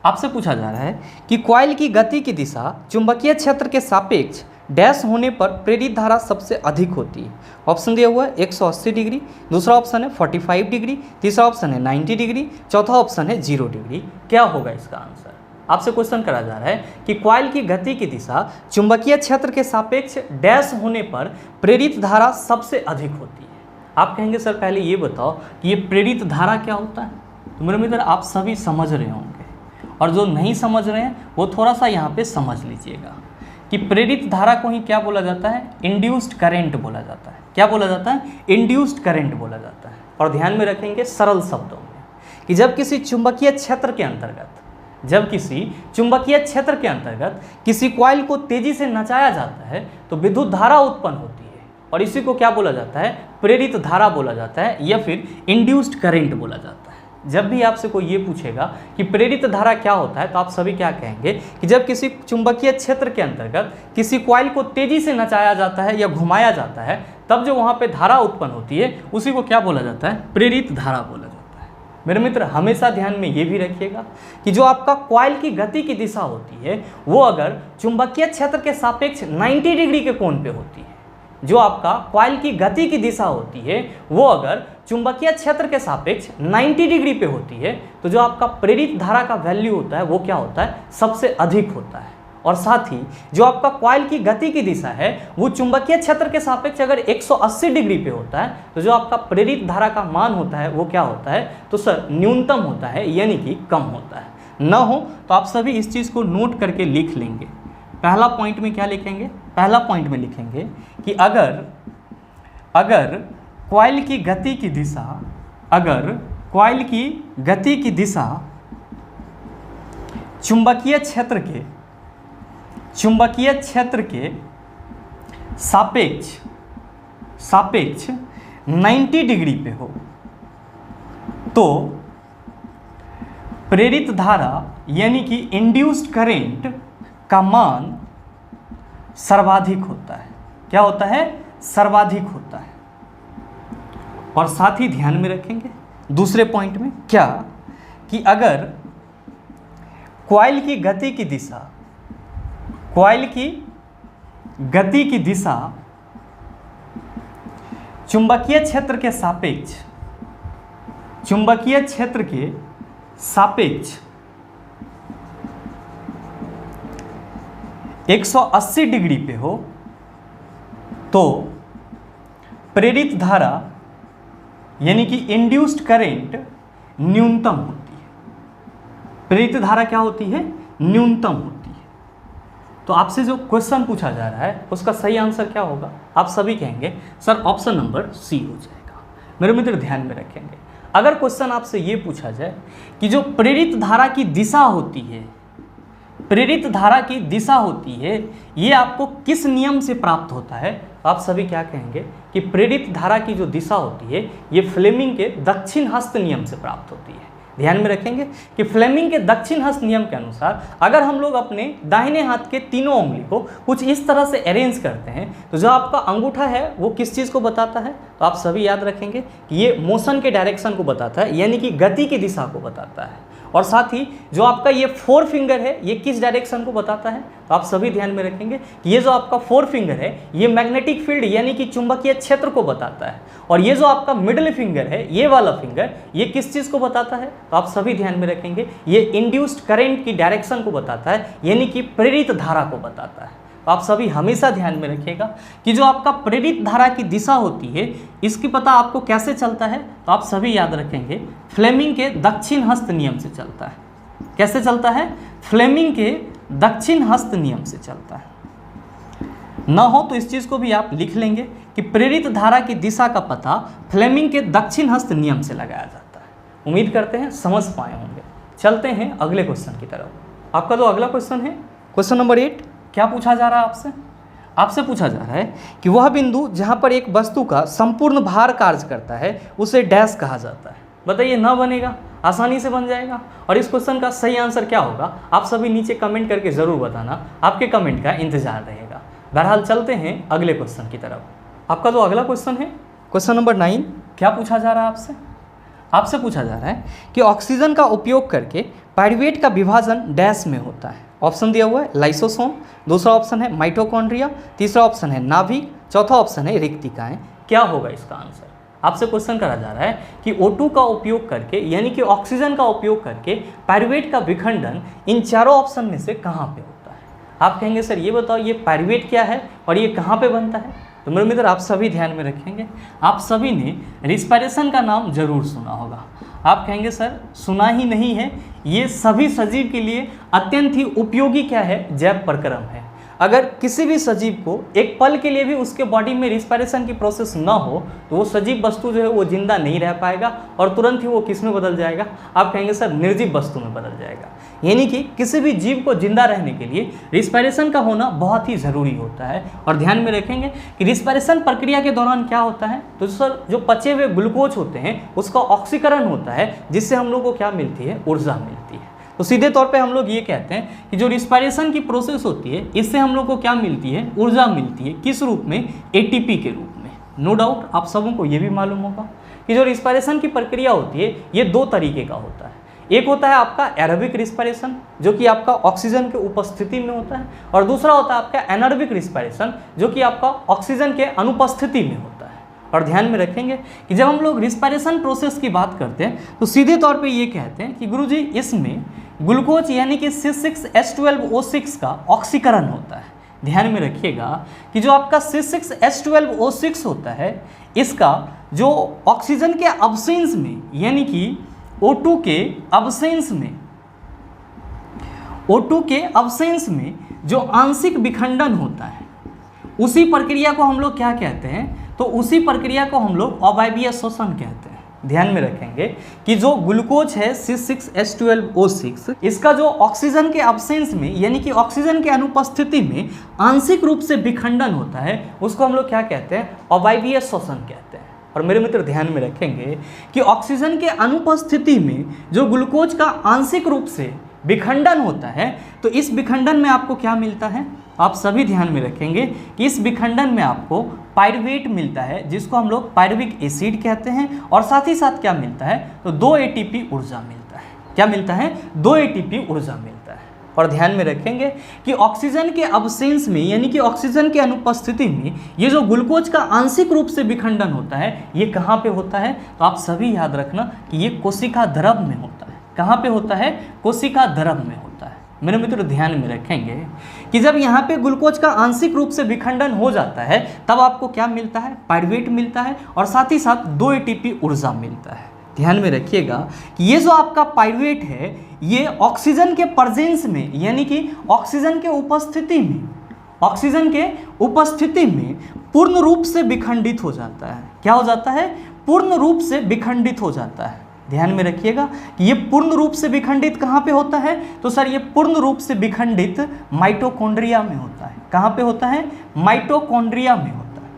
आपसे पूछा जा रहा है कि कॉइल की गति की दिशा चुंबकीय क्षेत्र के सापेक्ष डैश होने पर प्रेरित धारा सबसे अधिक होती है। ऑप्शन दिया हुआ है 180 डिग्री, दूसरा ऑप्शन है 45 डिग्री, तीसरा ऑप्शन है 90 डिग्री, चौथा ऑप्शन है 0 डिग्री। क्या होगा इसका आंसर? आपसे क्वेश्चन करा जा रहा है कि कॉइल की गति की दिशा चुंबकीय क्षेत्र के सापेक्ष डैश होने पर प्रेरित धारा सबसे अधिक होती है। आप कहेंगे सर पहले ये बताओ कि ये प्रेरित धारा क्या होता है? तो मेरे मित्र आप सभी समझ रहे होंगे, और जो नहीं समझ रहे हैं वो थोड़ा सा यहाँ पे समझ लीजिएगा कि प्रेरित धारा को ही क्या बोला जाता है? इंड्यूस्ड करंट बोला जाता है। क्या बोला जाता है? इंड्यूस्ड करंट बोला जाता है। और ध्यान में रखेंगे सरल शब्दों में कि जब किसी चुंबकीय क्षेत्र के अंतर्गत किसी कॉइल को तेजी से नचाया जाता है तो विद्युत धारा उत्पन्न होती है, और इसी को क्या बोला जाता है? प्रेरित धारा बोला जाता है, या फिर इंड्यूस्ड करंट बोला जाता है। जब भी आपसे कोई ये पूछेगा कि प्रेरित धारा क्या होता है, तो आप सभी क्या कहेंगे कि जब किसी चुंबकीय क्षेत्र के अंतर्गत किसी कॉइल को तेजी से नचाया जाता है या घुमाया जाता है, तब जो वहाँ पे धारा उत्पन्न होती है उसी को क्या बोला जाता है? प्रेरित धारा बोला जाता है। मेरे मित्र हमेशा ध्यान में ये भी रखिएगा कि जो आपका कॉइल की गति की दिशा होती है वो अगर चुंबकीय क्षेत्र के सापेक्ष 90 डिग्री के कोण पे होती है, जो आपका कॉइल की गति की दिशा होती है वो अगर चुंबकीय क्षेत्र के सापेक्ष 90 डिग्री पे होती है, तो जो आपका प्रेरित धारा का वैल्यू होता है वो क्या होता है? सबसे अधिक होता है। और साथ ही जो आपका कॉइल की गति की दिशा है वो चुंबकीय क्षेत्र के सापेक्ष अगर 180 डिग्री पे होता है, तो जो आपका प्रेरित धारा का मान होता है वो क्या होता है? तो सर न्यूनतम होता है, यानी कि कम होता है। न हो तो आप सभी इस चीज़ को नोट करके लिख लेंगे। पहला पॉइंट में क्या लिखेंगे? पहला पॉइंट में लिखेंगे कि अगर कॉइल की गति की दिशा चुंबकीय क्षेत्र के सापेक्ष 90 डिग्री पे हो तो प्रेरित धारा यानी कि इंड्यूस्ड करंट का मान सर्वाधिक होता है। क्या होता है? सर्वाधिक होता है। और साथ ही ध्यान में रखेंगे दूसरे पॉइंट में क्या कि अगर कॉइल की गति की दिशा चुंबकीय क्षेत्र के सापेक्ष 180 डिग्री पे हो तो प्रेरित धारा यानी कि इंड्यूस्ड करंट न्यूनतम होती है। प्रेरित धारा क्या होती है? न्यूनतम होती है। तो आपसे जो क्वेश्चन पूछा जा रहा है उसका सही आंसर क्या होगा? आप सभी कहेंगे सर ऑप्शन नंबर सी हो जाएगा। मेरे मित्र ध्यान में रखेंगे, अगर क्वेश्चन आपसे ये पूछा जाए कि जो प्रेरित धारा की दिशा होती है ये आपको किस नियम से प्राप्त होता है, आप सभी क्या कहेंगे कि प्रेरित धारा की जो दिशा होती है ये फ्लेमिंग के दक्षिण हस्त नियम से प्राप्त होती है। ध्यान में रखेंगे कि फ्लेमिंग के दक्षिण हस्त नियम के अनुसार अगर हम लोग अपने दाहिने हाथ के तीनों उंगली को कुछ इस तरह से अरेंज करते हैं तो जो आपका अंगूठा है वो किस चीज़ को बताता है, तो आप सभी याद रखेंगे कि ये मोशन के डायरेक्शन को बताता है, यानी कि गति की दिशा को बताता है। और साथ ही जो आपका ये 4 फिंगर है ये किस डायरेक्शन को बताता है, तो आप सभी ध्यान में रखेंगे कि ये जो आपका 4 फिंगर है ये मैग्नेटिक फील्ड यानी कि चुंबकीय क्षेत्र को बताता है। और ये जो आपका मिडिल फिंगर है ये वाला फिंगर ये किस चीज़ को बताता है, तो आप सभी ध्यान में रखेंगे ये इंड्यूस्ड करंट की डायरेक्शन को बताता है, यानी कि प्रेरित धारा को बताता है। तो आप सभी हमेशा ध्यान में रखिएगा कि जो आपका प्रेरित धारा की दिशा होती है इसकी पता आपको कैसे चलता है, तो आप सभी याद रखेंगे फ्लेमिंग के दक्षिण हस्त नियम से चलता है। कैसे चलता है, फ्लेमिंग के दक्षिण हस्त नियम से चलता है। न हो तो इस चीज़ को भी आप लिख लेंगे कि प्रेरित धारा की दिशा का पता फ्लेमिंग के दक्षिण हस्त नियम से लगाया जाता है। उम्मीद करते हैं समझ पाए होंगे। चलते हैं अगले क्वेश्चन की तरफ। आपका जो अगला क्वेश्चन है क्वेश्चन नंबर 8, क्या पूछा जा रहा है आपसे पूछा जा रहा है कि वह बिंदु जहां पर एक वस्तु का संपूर्ण भार कार्य करता है उसे डैश कहा जाता है। बताइए, न बनेगा, आसानी से बन जाएगा। और इस क्वेश्चन का सही आंसर क्या होगा आप सभी नीचे कमेंट करके ज़रूर बताना, आपके कमेंट का इंतजार रहेगा। बहरहाल चलते हैं अगले क्वेश्चन की तरफ। आपका जो अगला क्वेश्चन है क्वेश्चन नंबर 9, क्या पूछा जा रहा है आपसे पूछा जा रहा है कि ऑक्सीजन का उपयोग करके पायरुवेट का विभाजन डैश में होता है। ऑप्शन दिया हुआ है लाइसोसोम, दूसरा ऑप्शन है माइटोकॉन्ड्रिया, तीसरा ऑप्शन है नाभिक, चौथा ऑप्शन है रिक्तिकाएं। क्या होगा इसका आंसर? आपसे क्वेश्चन करा जा रहा है कि O2 का उपयोग करके यानी कि ऑक्सीजन का उपयोग करके पायरुवेट का विखंडन इन चारों ऑप्शन में से कहाँ पे होता है। आप कहेंगे सर ये बताओ ये पायरुवेट क्या है और ये कहाँ पे बनता है। तो मेरे मित्र आप सभी ध्यान में रखेंगे, आप सभी ने रिस्पायरेशन का नाम जरूर सुना होगा। आप कहेंगे सर सुना ही नहीं है, ये सभी सजीव के लिए अत्यंत ही उपयोगी क्या है, जैव प्रक्रम है। अगर किसी भी सजीव को एक पल के लिए भी उसके बॉडी में रिस्पायरेशन की प्रोसेस ना हो तो वो सजीव वस्तु जो है वो जिंदा नहीं रह पाएगा और तुरंत ही वो किस में बदल जाएगा। आप कहेंगे सर निर्जीव वस्तु में बदल जाएगा। यानी कि किसी भी जीव को जिंदा रहने के लिए रिस्पायरेशन का होना बहुत ही ज़रूरी होता है। और ध्यान में रखेंगे कि रिस्पायरेशन प्रक्रिया के दौरान क्या होता है, तो सर जो पचे हुए ग्लूकोज होते हैं उसका ऑक्सीकरण होता है, जिससे हम लोग को क्या मिलती है, ऊर्जा मिलती है। तो सीधे तौर पे हम लोग ये कहते हैं कि जो रिस्पायरेशन की प्रोसेस होती है इससे हम लोग को क्या मिलती है, ऊर्जा मिलती है। किस रूप में? एटीपी के रूप में। नो डाउट आप सबों को ये भी मालूम होगा कि जो रिस्पायरेशन की प्रक्रिया होती है ये 2 तरीके का होता है। एक होता है आपका एरोबिक रिस्पायरेशन जो कि आपका ऑक्सीजन के उपस्थिति में होता है, और दूसरा होता है आपका एनारोबिक रिस्पायरेशन जो कि आपका ऑक्सीजन के अनुपस्थिति में होता है। और ध्यान में रखेंगे कि जब हम लोग रिस्पायरेशन प्रोसेस की बात करते हैं तो सीधे तौर पे ये कहते हैं कि गुरुजी इसमें ग्लूकोज यानी कि C6H12O6 का ऑक्सीकरण होता है। ध्यान में रखिएगा कि जो आपका C6H12O6 होता है इसका जो ऑक्सीजन के अब्सेंस में यानी कि O2 के अब्सेंस में जो आंशिक विखंडन होता है उसी प्रक्रिया को हम लोग क्या कहते हैं, तो उसी प्रक्रिया को हम लोग अवायवीय शोषण कहते हैं। ध्यान में रखेंगे कि जो ग्लूकोज है C6H12O6 इसका जो ऑक्सीजन के अब्सेंस में यानी कि ऑक्सीजन के अनुपस्थिति में आंशिक रूप से विखंडन होता है उसको हम लोग क्या कहते हैं, अवायवीय शोषण कहते हैं। और मेरे मित्र ध्यान में रखेंगे कि ऑक्सीजन के अनुपस्थिति में जो ग्लूकोज का आंशिक रूप से विखंडन होता है तो इस विखंडन में आपको क्या मिलता है, आप सभी ध्यान में रखेंगे कि इस विखंडन में आपको पायरुवेट मिलता है जिसको हम लोग पायरुविक एसिड कहते हैं। और साथ ही साथ क्या मिलता है, तो 2 ATP ऊर्जा मिलता है। क्या मिलता है, 2 ATP ऊर्जा मिलता है। और ध्यान में रखेंगे कि ऑक्सीजन के अब्सेंस में यानी कि ऑक्सीजन के अनुपस्थिति में ये जो ग्लूकोज का आंशिक रूप से विखंडन होता है ये कहाँ पे होता है, तो आप सभी याद रखना कि ये कोशिका द्रव में होता है। कहाँ पे होता है, कोशिका द्रव में होता है। मेरे मित्र ध्यान में रखेंगे कि जब यहाँ पे ग्लूकोज का आंशिक रूप से विखंडन हो जाता है तब आपको क्या मिलता है, पायरुवेट मिलता है और साथ ही साथ 2 ATP ऊर्जा मिलता है। ध्यान में रखिएगा कि ये जो आपका पायरुवेट है ये ऑक्सीजन के प्रेजेंस में यानी कि ऑक्सीजन के उपस्थिति में पूर्ण रूप से विखंडित हो जाता है। क्या हो जाता है, पूर्ण रूप से विखंडित हो जाता है। ध्यान में रखिएगा कि ये पूर्ण रूप से विखंडित कहाँ पे होता है, तो सर ये पूर्ण रूप से विखंडित माइटोकॉन्ड्रिया में होता है। कहाँ पे होता है, माइटोकॉन्ड्रिया में होता है।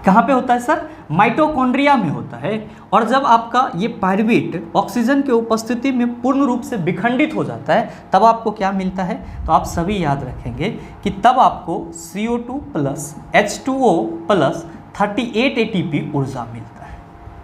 कहाँ पे होता है सर? माइटोकॉन्ड्रिया में होता है। और जब आपका ये पायरुवेट ऑक्सीजन के उपस्थिति में पूर्ण रूप से विखंडित हो जाता है तब आपको क्या मिलता है? तो आप सभी याद रखेंगे कि तब आपको CO2 plus H2O plus 38 ATP ऊर्जा मिलता है।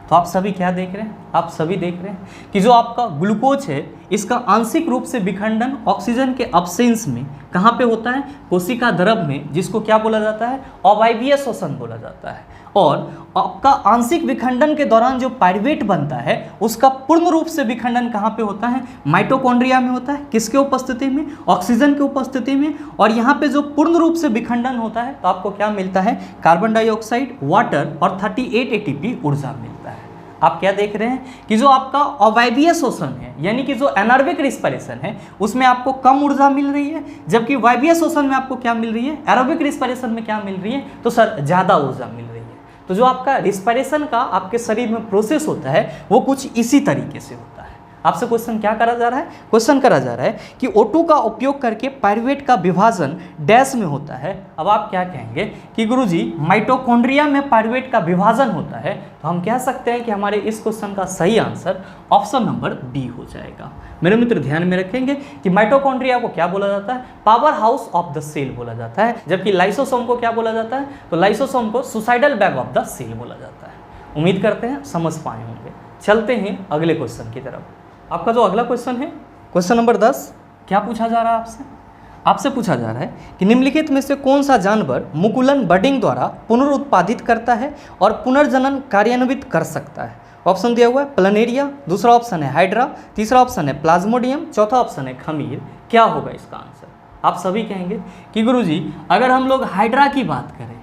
तो आप सभी क्या देख रहे हैं? आप सभी देख रहे हैं कि जो आपका ग्लूकोज है इसका आंशिक रूप से विखंडन ऑक्सीजन के अब्सेंस में कहाँ पे होता है? कोशिका द्रव में, जिसको क्या बोला जाता है? अवायवीय श्वसन बोला जाता है। और आपका आंशिक विखंडन के दौरान जो पायरुवेट बनता है उसका पूर्ण रूप से विखंडन कहाँ पे होता है? माइटोकॉन्ड्रिया में होता है। किसके उपस्थिति में? ऑक्सीजन की उपस्थिति में। और यहाँ पे जो पूर्ण रूप से विखंडन होता है तो आपको क्या मिलता है? कार्बन डाइऑक्साइड, वाटर और 38 ATP ऊर्जा मिलता है। आप क्या देख रहे हैं कि जो आपका अवायवीय श्वसन है यानी कि जो एनारोबिक रिस्पिरेशन है उसमें आपको कम ऊर्जा मिल रही है, जबकि वायवीय श्वसन में आपको क्या मिल रही है? एरोबिक रिस्पिरेशन में क्या मिल रही है? तो सर ज़्यादा ऊर्जा मिल रही है। तो जो आपका रिस्पिरेशन का आपके शरीर में प्रोसेस होता है वो कुछ इसी तरीके से होता है। आपसे क्वेश्चन क्या करा जा रहा है? क्वेश्चन करा जा रहा है कि O2 का उपयोग करके पायरुवेट का विभाजन डैश में होता है। अब आप क्या कहेंगे कि गुरुजी माइटोकॉन्ड्रिया में पायरुवेट का विभाजन होता है, तो हम कह सकते हैं कि हमारे इस क्वेश्चन का सही आंसर ऑप्शन नंबर बी हो जाएगा। मेरे मित्र ध्यान में रखेंगे कि माइटोकॉन्ड्रिया को क्या बोला जाता है? Power house of the cell बोला जाता है, जबकि लाइसोसोम को क्या बोला जाता है? तो लाइसोसोम को suicidal bag of the cell बोला जाता है। उम्मीद करते हैं समझ पाए होंगे। चलते हैं अगले क्वेश्चन की तरफ। आपका जो अगला क्वेश्चन है, क्वेश्चन नंबर 10, क्या पूछा जा रहा है आपसे? आपसे पूछा जा रहा है कि निम्नलिखित में से कौन सा जानवर मुकुलन बडिंग द्वारा पुनरुत्पादित करता है और पुनर्जनन कार्यान्वित कर सकता है? ऑप्शन दिया हुआ है प्लनेरिया, दूसरा ऑप्शन है हाइड्रा, तीसरा ऑप्शन है प्लाज्मोडियम, चौथा ऑप्शन है खमीर। क्या होगा इसका आंसर? आप सभी कहेंगे कि गुरुजी अगर हम लोग हाइड्रा की बात करें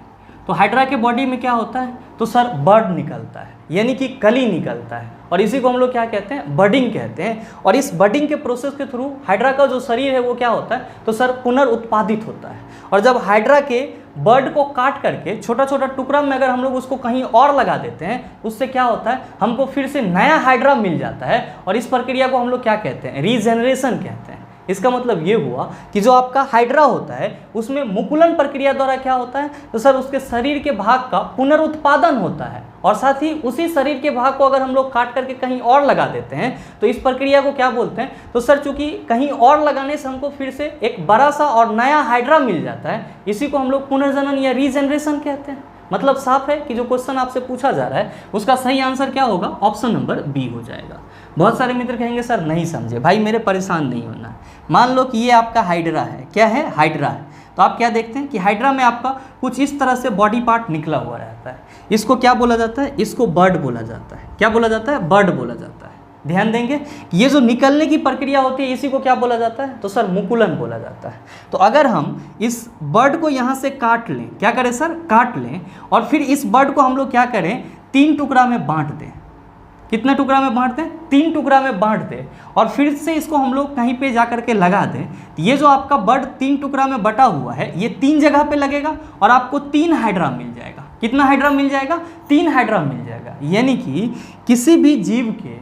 तो हाइड्रा के बॉडी में क्या होता है? तो सर बर्ड निकलता है यानी कि कली निकलता है, और इसी को हम लोग क्या कहते हैं? बडिंग कहते हैं। और इस बडिंग के प्रोसेस के थ्रू हाइड्रा का जो शरीर है वो क्या होता है? तो सर पुनर्उत्पादित होता है। और जब हाइड्रा के बर्ड को काट करके छोटा छोटा टुकड़ा में अगर हम लोग उसको कहीं और लगा देते हैं उससे क्या होता है? हमको फिर से नया हाइड्रा मिल जाता है, और इस प्रक्रिया को हम लोग क्या कहते हैं? रीजेनरेशन कहते हैं। इसका मतलब ये हुआ कि जो आपका हाइड्रा होता है उसमें मुकुलन प्रक्रिया द्वारा क्या होता है? तो सर उसके शरीर के भाग का पुनरुत्पादन होता है, और साथ ही उसी शरीर के भाग को अगर हम लोग काट करके कहीं और लगा देते हैं तो इस प्रक्रिया को क्या बोलते हैं? तो सर चूंकि कहीं और लगाने से हमको फिर से एक बड़ा सा और नया हाइड्रा मिल जाता है, इसी को हम लोग पुनर्जनन या रीजेनरेशन कहते हैं। मतलब साफ है कि जो क्वेश्चन आपसे पूछा जा रहा है उसका सही आंसर क्या होगा? ऑप्शन नंबर बी हो जाएगा। बहुत सारे मित्र कहेंगे सर नहीं समझे। भाई मेरे परेशान नहीं होना है। मान लो कि ये आपका हाइड्रा है। क्या है? हाइड्रा है। तो आप क्या देखते हैं कि हाइड्रा में आपका कुछ इस तरह से बॉडी पार्ट निकला हुआ रहता है। इसको क्या बोला जाता है? इसको बर्ड बोला जाता है। क्या बोला जाता है? बर्ड बोला जाता है। ध्यान देंगे कि ये जो निकलने की प्रक्रिया होती है इसी को क्या बोला जाता है? तो सर मुकुलन बोला जाता है। तो अगर हम इस बर्ड को यहाँ से काट लें, क्या करें सर? काट लें, और फिर इस बर्ड को हम लोग क्या करें? 3 टुकड़ा में बांट दें। कितने टुकड़ा में बांट दें? 3 टुकड़ा में बांट दें, और फिर से इसको हम लोग कहीं पे जा करके लगा दें। ये जो आपका बर्ड 3 टुकड़ा में बटा हुआ है ये 3 जगह पे लगेगा और आपको 3 हाइड्रा मिल जाएगा। कितना हाइड्रा मिल जाएगा? 3 हाइड्रा मिल जाएगा। यानी कि किसी भी जीव के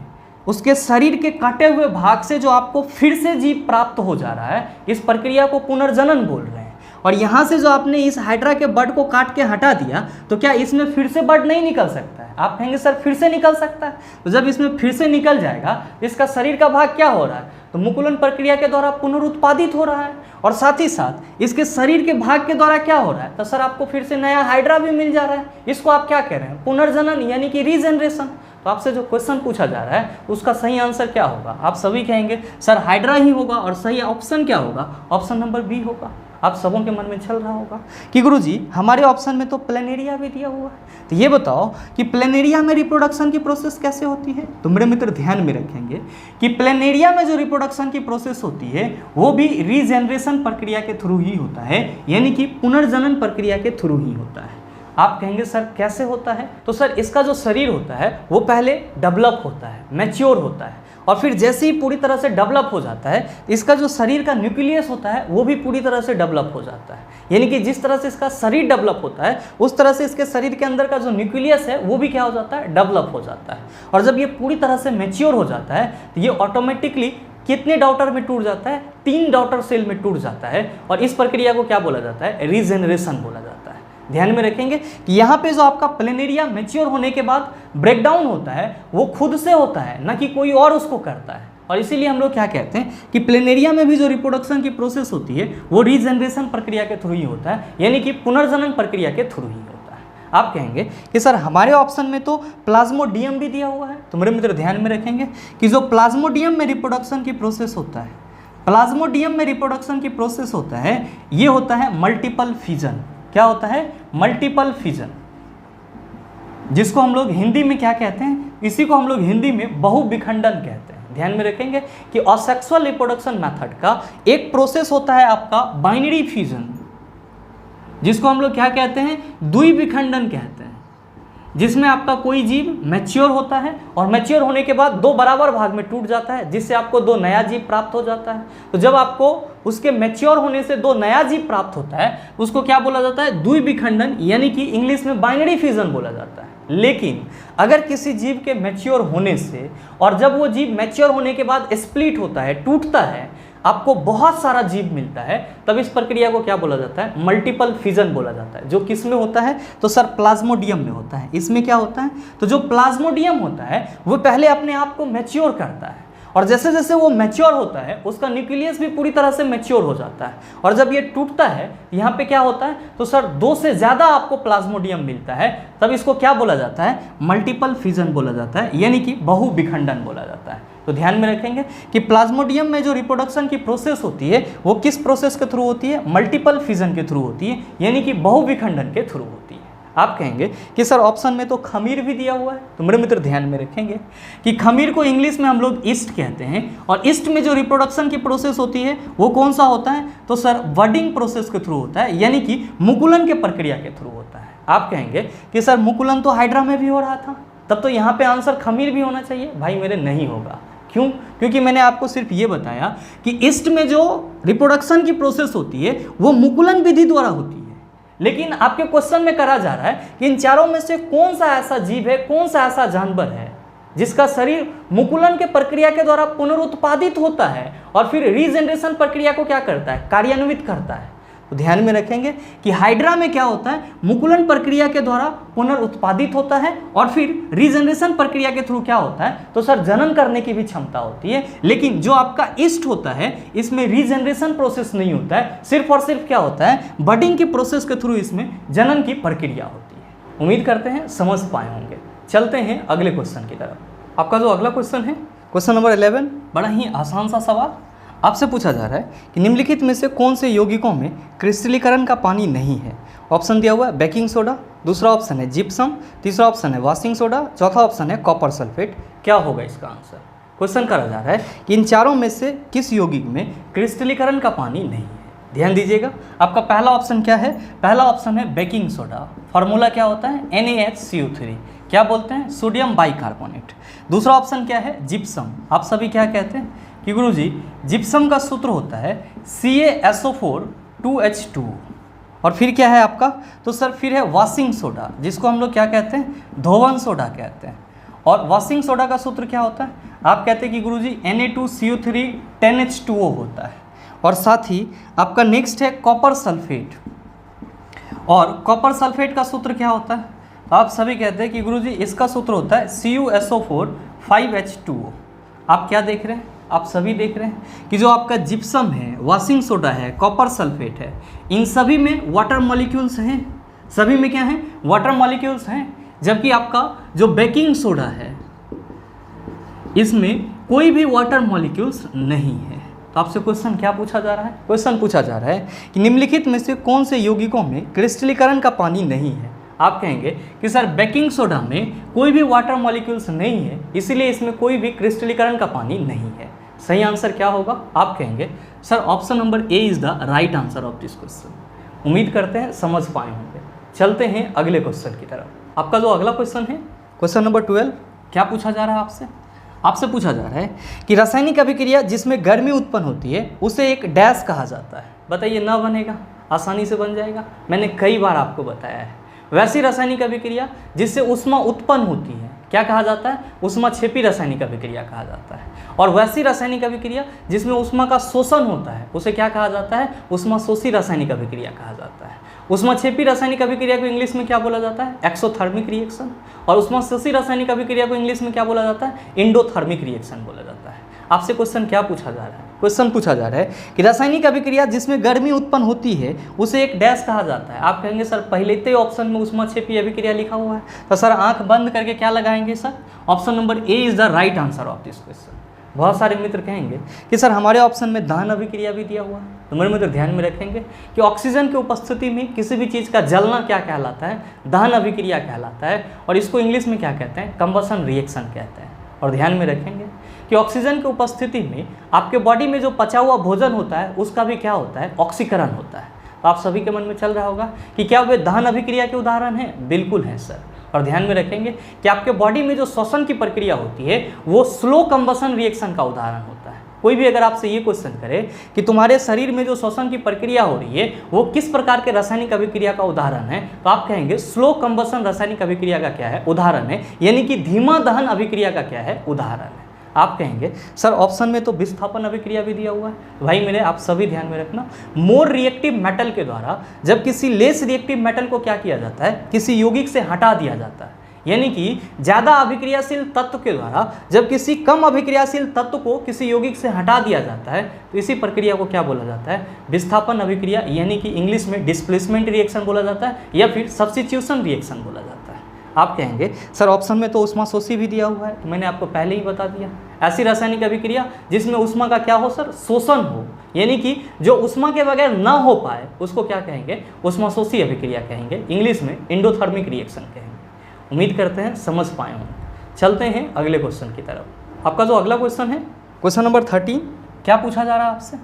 उसके शरीर के कटे हुए भाग से जो आपको फिर से जीव प्राप्त हो जा रहा है, इस प्रक्रिया को पुनर्जनन बोल रहे हैं। और यहाँ से जो आपने इस हाइड्रा के बर्ड को काट के हटा दिया तो क्या इसमें फिर से बर्ड नहीं निकल सकता है? आप कहेंगे सर फिर से निकल सकता है। तो जब इसमें फिर से निकल जाएगा इसका शरीर का भाग क्या हो रहा है? तो मुकुलन प्रक्रिया के द्वारा पुनरुत्पादित हो रहा है, और साथ ही साथ इसके शरीर के भाग के द्वारा क्या हो रहा है? तो सर आपको फिर से नया हाइड्रा भी मिल जा रहा है। इसको आप क्या कह रहे हैं? पुनर्जनन यानी कि रीजनरेशन। तो आपसे जो क्वेश्चन पूछा जा रहा है उसका सही आंसर क्या होगा? आप सभी कहेंगे सर हाइड्रा ही होगा, और सही ऑप्शन क्या होगा? ऑप्शन नंबर बी होगा। आप सबों के मन में चल रहा होगा कि गुरुजी हमारे ऑप्शन में तो प्लेनेरिया भी दिया हुआ है, तो ये बताओ कि प्लेनेरिया में रिप्रोडक्शन की प्रोसेस कैसे होती है? तो मेरे मित्र ध्यान में रखेंगे कि प्लेनेरिया में जो रिप्रोडक्शन की प्रोसेस होती है वो भी रीजेनरेशन प्रक्रिया के थ्रू ही होता है, यानी कि पुनर्जनन प्रक्रिया के थ्रू ही होता है। आप कहेंगे सर कैसे होता है? तो सर इसका जो शरीर होता है वो पहले डेवलप होता है, मैच्योर होता है, और फिर जैसे ही पूरी तरह से डेवलप हो जाता है इसका जो शरीर का न्यूक्लियस होता है वो भी पूरी तरह से डेवलप हो जाता है। यानी कि जिस तरह से इसका शरीर डेवलप होता है उस तरह से इसके शरीर के अंदर का जो न्यूक्लियस है वो भी क्या हो जाता है? डेवलप हो जाता है। और जब ये पूरी तरह से मैच्योर हो जाता है तो ये ऑटोमेटिकली कितने डॉटर में टूट जाता है? 3 डॉटर सेल में टूट जाता है, और इस प्रक्रिया को क्या बोला जाता है? रीजेनरेशन बोला जाता है। ध्यान में रखेंगे कि यहाँ पे जो आपका प्लेनेरिया मैच्योर होने के बाद ब्रेकडाउन होता है वो खुद से होता है, ना कि कोई और उसको करता है। और इसीलिए हम लोग क्या कहते हैं कि प्लेनेरिया में भी जो रिप्रोडक्शन की प्रोसेस होती है वो रीजनरेशन प्रक्रिया के थ्रू ही होता है, यानी कि पुनर्जनन प्रक्रिया के थ्रू ही होता है। आप कहेंगे कि सर हमारे ऑप्शन में तो प्लाज्मोडियम भी दिया हुआ है, तो मेरे मित्र ध्यान में रखेंगे कि जो प्लाज्मोडियम में रिप्रोडक्शन की प्रोसेस होता है, प्लाज्मोडियम में रिप्रोडक्शन की प्रोसेस होता है, ये होता है मल्टीपल फिजन। क्या होता है? मल्टीपल फिजन, जिसको हम लोग हिंदी में क्या कहते हैं? इसी को हम लोग हिंदी में बहुविखंडन कहते हैं। ध्यान में रखेंगे कि असेक्सुअल रिप्रोडक्शन मेथड का एक प्रोसेस होता है आपका बाइनरी फ्यूजन, जिसको हम लोग क्या कहते हैं? द्विविखंडन कहते हैं, जिसमें आपका कोई जीव मैच्योर होता है और मैच्योर होने के बाद दो बराबर भाग में टूट जाता है, जिससे आपको दो नया जीव प्राप्त हो जाता है। तो जब आपको उसके मैच्योर होने से दो नया जीव प्राप्त होता है उसको क्या बोला जाता है? द्विविखंडन, यानी कि इंग्लिश में बाइनरी फ्यूजन बोला जाता है। लेकिन अगर किसी जीव के मैच्योर होने से और जब वो जीव मैच्योर होने के बाद स्प्लिट होता है, टूटता है, आपको बहुत सारा जीव मिलता है, तब इस प्रक्रिया को क्या बोला जाता है? मल्टीपल फिजन बोला जाता है। जो किस में होता है? तो सर प्लाज्मोडियम में होता है। इसमें क्या होता है? तो जो प्लाज्मोडियम होता है वो पहले अपने आप को मैच्योर करता है और जैसे जैसे वो मैच्योर होता है उसका न्यूक्लियस भी पूरी तरह से मैच्योर हो जाता है, और जब ये टूटता है यहाँ पे क्या होता है? तो सर दो से ज़्यादा आपको प्लाज्मोडियम मिलता है, तब इसको क्या बोला जाता है? मल्टीपल फिजन बोला जाता है, यानी कि बहुविखंडन बोला जाता है। तो ध्यान में रखेंगे कि प्लाज्मोडियम में जो रिप्रोडक्शन की प्रोसेस होती है वो किस प्रोसेस के थ्रू होती है? मल्टीपल फिजन के थ्रू होती है, यानी कि बहुविखंडन के थ्रू होती है। आप कहेंगे कि सर ऑप्शन में तो खमीर भी दिया हुआ है, तो मेरे मित्र ध्यान में रखेंगे कि खमीर को इंग्लिश में हम लोग ईस्ट कहते हैं, और ईस्ट में जो रिप्रोडक्शन की प्रोसेस होती है वो कौन सा होता है? तो सर बडिंग प्रोसेस के थ्रू होता है, यानी कि मुकुलन के प्रक्रिया के थ्रू होता है। आप कहेंगे कि सर मुकुलन तो हाइड्रा में भी हो रहा था, तब तो यहाँ पे आंसर खमीर भी होना चाहिए। भाई मेरे नहीं होगा। क्यों? क्योंकि मैंने आपको सिर्फ ये बताया कि ईस्ट में जो रिप्रोडक्शन की प्रोसेस होती है वो मुकुलन विधि द्वारा होती है, लेकिन आपके क्वेश्चन में कहा जा रहा है कि इन चारों में से कौन सा ऐसा जीव है, कौन सा ऐसा जानवर है जिसका शरीर मुकुलन के प्रक्रिया के द्वारा पुनरुत्पादित होता है और फिर रीजनरेशन प्रक्रिया को क्या करता है? कार्यान्वित करता है। तो ध्यान में रखेंगे कि हाइड्रा में क्या होता है? मुकुलन प्रक्रिया के द्वारा पुनरुत्पादित होता है और फिर रीजनरेशन प्रक्रिया के थ्रू क्या होता है? तो सर जनन करने की भी क्षमता होती है। लेकिन जो आपका ईस्ट होता है इसमें रीजनरेशन प्रोसेस नहीं होता है, सिर्फ और सिर्फ क्या होता है? बडिंग की प्रोसेस के थ्रू इसमें जनन की प्रक्रिया होती है। उम्मीद करते हैं समझ पाए होंगे। चलते हैं अगले क्वेश्चन की तरफ। आपका जो अगला क्वेश्चन है, क्वेश्चन नंबर 11, बड़ा ही आसान सा सवाल आपसे पूछा जा रहा है कि निम्नलिखित में से कौन से यौगिकों में क्रिस्टलीकरण का पानी नहीं है? ऑप्शन दिया हुआ है बेकिंग सोडा, दूसरा ऑप्शन है जिप्सम, तीसरा ऑप्शन है वॉशिंग सोडा, चौथा ऑप्शन है कॉपर सल्फेट। क्या होगा इसका आंसर? क्वेश्चन करा जा रहा है कि इन चारों में से किस यौगिक में क्रिस्टलीकरण का पानी नहीं है? ध्यान दीजिएगा, आपका पहला ऑप्शन क्या है? पहला ऑप्शन है बेकिंग सोडा, फॉर्मूला क्या होता है? NaHCO3, क्या बोलते हैं? Sodium bicarbonate. दूसरा ऑप्शन क्या है? जिप्सम। आप सभी क्या कहते हैं कि गुरुजी जिप्सम का सूत्र होता है CaSO4 2H2। और फिर क्या है आपका? तो सर फिर है वॉशिंग सोडा, जिसको हम लोग क्या कहते हैं? धोवन सोडा कहते हैं। और वॉशिंग सोडा का सूत्र क्या होता है? आप कहते हैं कि गुरुजी Na2CO3 10H2O होता है। और साथ ही आपका नेक्स्ट है कॉपर सल्फेट, और कॉपर सल्फेट का सूत्र क्या होता है? आप सभी कहते हैं कि गुरुजी इसका सूत्र होता है CuSO4 5H2O। आप क्या देख रहे हैं? आप सभी देख रहे हैं कि जो आपका जिप्सम है, वॉशिंग सोडा है, कॉपर सल्फेट है, इन सभी में वाटर मॉलिक्यूल्स हैं। सभी में क्या है? वाटर मॉलिक्यूल्स हैं। जबकि आपका जो बेकिंग सोडा है इसमें कोई भी वाटर मॉलिक्यूल्स नहीं है। तो आपसे क्वेश्चन क्या पूछा जा रहा है? क्वेश्चन पूछा जा रहा है कि निम्नलिखित में से कौन से यौगिकों में क्रिस्टलीकरण का पानी नहीं है? आप कहेंगे कि सर बेकिंग सोडा में कोई भी वाटर मॉलिक्यूल्स नहीं है, इसीलिए इसमें कोई भी क्रिस्टलीकरण का पानी नहीं है। सही आंसर क्या होगा? आप कहेंगे sir option number A is the right answer of this question. उम्मीद करते हैं समझ पाए होंगे। चलते हैं अगले क्वेश्चन की तरफ। आपका जो अगला क्वेश्चन है, क्वेश्चन नंबर 12, क्या पूछा जा रहा है आपसे? आपसे पूछा जा रहा है कि रासायनिक अभिक्रिया जिसमें गर्मी उत्पन्न होती है उसे एक डैश कहा जाता है। बताइए, ना बनेगा? आसानी से बन जाएगा। मैंने कई बार आपको बताया है। वैसी रासायनिक अभिक्रिया जिससे ऊष्मा उत्पन्न होती है क्या कहा जाता है? ऊष्माक्षेपी रासायनिक अभिक्रिया कहा जाता है। और वैसी रासायनिक अभिक्रिया जिसमें ऊष्मा का शोषण होता है उसे क्या कहा जाता है? ऊष्माशोषी रासायनिक अभिक्रिया कहा जाता है। ऊष्माक्षेपी रासायनिक अभिक्रिया को इंग्लिश में क्या बोला जाता है? Exothermic reaction. और ऊष्माशोषी रासायनिक अभिक्रिया को इंग्लिश में क्या बोला जाता है? एंडोथर्मिक रिएक्शन बोला जाता है। आपसे क्वेश्चन क्या पूछा जा रहा है? क्वेश्चन पूछा जा रहा है कि रासायनिक अभिक्रिया जिसमें गर्मी उत्पन्न होती है उसे एक डैश कहा जाता है। आप कहेंगे सर पहले ही ऑप्शन में ऊष्माक्षेपी अभिक्रिया लिखा हुआ है, तो सर आंख बंद करके क्या लगाएंगे sir? Option number A is the right answer of this question. बहुत सारे मित्र कहेंगे कि सर हमारे ऑप्शन में दहन अभिक्रिया भी दिया हुआ है, तो मेरे मित्र ध्यान में रखेंगे कि ऑक्सीजन की उपस्थिति में किसी भी चीज़ का जलना क्या कहलाता है? दहन अभिक्रिया कहलाता है, और इसको इंग्लिश में क्या कहते हैं? कंबशन रिएक्शन कहते हैं। और ध्यान में रखेंगे कि ऑक्सीजन की उपस्थिति में आपके बॉडी में जो पचा हुआ भोजन होता है उसका भी क्या होता है? ऑक्सीकरण होता है। तो आप सभी के मन में चल रहा होगा कि क्या वे दहन अभिक्रिया के उदाहरण हैं? बिल्कुल है सर। और ध्यान में रखेंगे कि आपके बॉडी में जो श्वसन की प्रक्रिया होती है वो स्लो कंबशन रिएक्शन का उदाहरण होता है। कोई भी अगर आपसे ये क्वेश्चन करे कि तुम्हारे शरीर में जो श्वसन की प्रक्रिया हो रही है वो किस प्रकार के रासायनिक अभिक्रिया का उदाहरण है, तो आप कहेंगे स्लो कंबशन रासायनिक अभिक्रिया का क्या है? उदाहरण है, यानी कि धीमा दहन अभिक्रिया का क्या है? उदाहरण है। आप कहेंगे सर ऑप्शन में तो विस्थापन अभिक्रिया भी दिया हुआ है। भाई मेरे आप सभी ध्यान में रखना, मोर रिएक्टिव मेटल के द्वारा जब किसी लेस रिएक्टिव मेटल को क्या किया जाता है? किसी यौगिक से हटा दिया जाता है। यानी कि ज़्यादा अभिक्रियाशील तत्व के द्वारा जब किसी कम अभिक्रियाशील तत्व को किसी यौगिक से हटा दिया जाता है तो इसी प्रक्रिया को क्या बोला जाता है? विस्थापन अभिक्रिया, यानी कि इंग्लिश में डिस्प्लेसमेंट रिएक्शन बोला जाता है या फिर सब्स्टिट्यूशन रिएक्शन बोला जाता है। आप कहेंगे सर ऑप्शन में तो ऊष्माशोषी भी दिया हुआ है, तो मैंने आपको पहले ही बता दिया। ऐसी रासायनिक अभिक्रिया जिसमें ऊष्मा का क्या हो सर? शोषण हो, यानी कि जो ऊष्मा के बगैर ना हो पाए उसको क्या कहेंगे? ऊष्माशोषी अभिक्रिया कहेंगे, इंग्लिश में एंडोथर्मिक रिएक्शन कहेंगे। उम्मीद करते हैं समझ पाए होंगे। चलते हैं अगले क्वेश्चन की तरफ। आपका जो अगला क्वेश्चन है क्वेश्चन नंबर 13, क्या पूछा जा रहा है आपसे?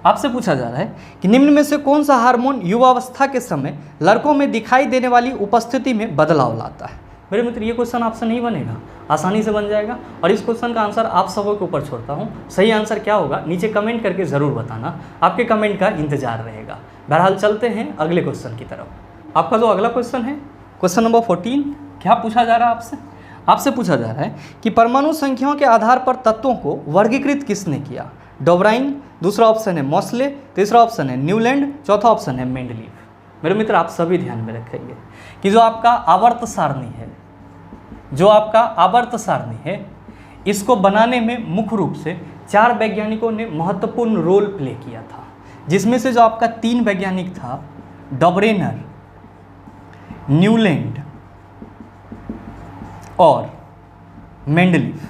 आपसे पूछा जा रहा है कि निम्न में से कौन सा हार्मोन युवावस्था के समय लड़कों में दिखाई देने वाली उपस्थिति में बदलाव लाता है? मेरे मित्र ये क्वेश्चन आपसे नहीं बनेगा, आसानी से बन जाएगा, और इस क्वेश्चन का आंसर आप सबों के ऊपर छोड़ता हूँ। सही आंसर क्या होगा नीचे कमेंट करके ज़रूर बताना, आपके कमेंट का इंतजार रहेगा। बहरहाल चलते हैं अगले क्वेश्चन की तरफ। आपका जो अगला क्वेश्चन है क्वेश्चन नंबर 14, क्या पूछा जा रहा है आपसे? आपसे पूछा जा रहा है कि परमाणु संख्याओं के आधार पर तत्वों को वर्गीकृत किसने किया? डोब्राइन, दूसरा ऑप्शन है मॉसले, तीसरा ऑप्शन है न्यूलैंड, चौथा ऑप्शन है मेंडलीव। मेरे मित्र आप सभी ध्यान में रखेंगे कि जो आपका आवर्त सारणी है, जो आपका आवर्त सारणी है, इसको बनाने में मुख्य रूप से 4 वैज्ञानिकों ने महत्वपूर्ण रोल प्ले किया था, जिसमें से जो आपका 3 वैज्ञानिक था, डोब्रेनर, न्यूलैंड और मेंडलीव।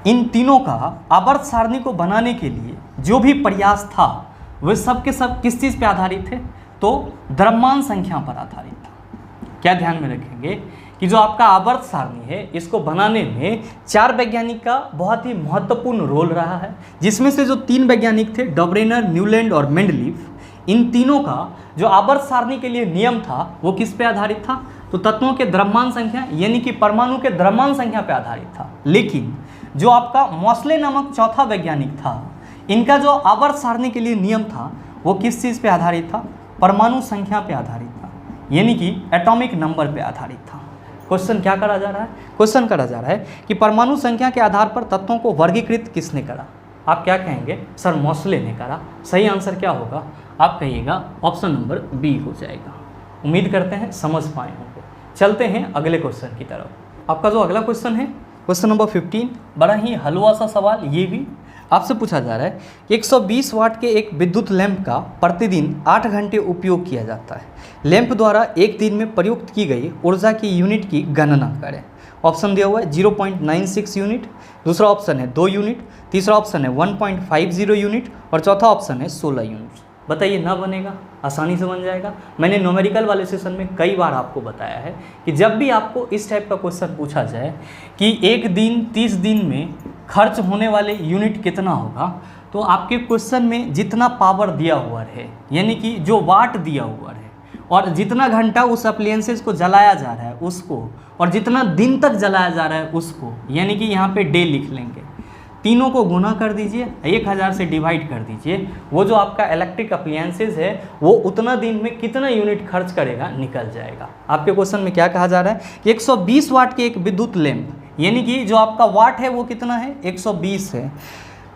इन तीनों का आवर्त सारणी को बनाने के लिए जो भी प्रयास था वे सब के सब किस चीज़ पे आधारित थे? तो द्रव्यमान संख्या पर आधारित था। क्या ध्यान में रखेंगे कि जो आपका आवर्त सारणी है इसको बनाने में 4 वैज्ञानिक का बहुत ही महत्वपूर्ण रोल रहा है, जिसमें से जो 3 वैज्ञानिक थे, डोब्रेनर, न्यूलैंड और मेंडलीव, इन तीनों का जो आवर्त सारणी के लिए नियम था वो किस पे आधारित था? तो तत्वों के द्रव्यमान संख्या यानी कि परमाणु के द्रव्यमान संख्या पे आधारित था। लेकिन जो आपका मॉसले नामक चौथा वैज्ञानिक था, इनका जो आवर्त सारणी के लिए नियम था वो किस चीज़ पे आधारित था? परमाणु संख्या पे आधारित था, यानी कि एटॉमिक नंबर पे आधारित था। क्वेश्चन क्या करा जा रहा है? क्वेश्चन करा जा रहा है कि परमाणु संख्या के आधार पर तत्वों को वर्गीकृत किसने करा? आप क्या कहेंगे? सर मॉसले ने करा। सही आंसर क्या होगा? आप कहिएगा ऑप्शन नंबर बी हो जाएगा। उम्मीद करते हैं समझ पाए होंगे। चलते हैं अगले क्वेश्चन की तरफ। आपका जो अगला क्वेश्चन है क्वेश्चन नंबर 15, बड़ा ही हलवा सा सवाल। ये भी आपसे पूछा जा रहा है कि 120 वाट के एक विद्युत लैंप का प्रतिदिन 8 घंटे उपयोग किया जाता है। लैंप द्वारा एक दिन में प्रयुक्त की गई ऊर्जा की यूनिट की गणना करें। ऑप्शन दिया हुआ है 0.96 यूनिट, दूसरा ऑप्शन है 2 यूनिट, तीसरा ऑप्शन है 1.50 यूनिट और चौथा ऑप्शन है 16 यूनिट। बताइए ना बनेगा? आसानी से बन जाएगा। मैंने न्यूमेरिकल वाले सेशन में कई बार आपको बताया है कि जब भी आपको इस टाइप का क्वेश्चन पूछा जाए कि एक दिन 30 दिन में खर्च होने वाले यूनिट कितना होगा, तो आपके क्वेश्चन में जितना पावर दिया हुआ है, यानी कि जो वाट दिया हुआ है, और जितना घंटा उस अप्लायंसेस को जलाया जा रहा है उसको, और जितना दिन तक जलाया जा रहा है उसको, यानी कि यहाँ पे डे लिख लेंगे, तीनों को गुना कर दीजिए, 1000 से डिवाइड कर दीजिए, वो जो आपका इलेक्ट्रिक अप्लायंसेस है वो उतना दिन में कितना यूनिट खर्च करेगा निकल जाएगा। आपके क्वेश्चन में क्या कहा जा रहा है कि 120 वाट के एक विद्युत लैंप, यानी कि जो आपका वाट है वो कितना है? 120 है।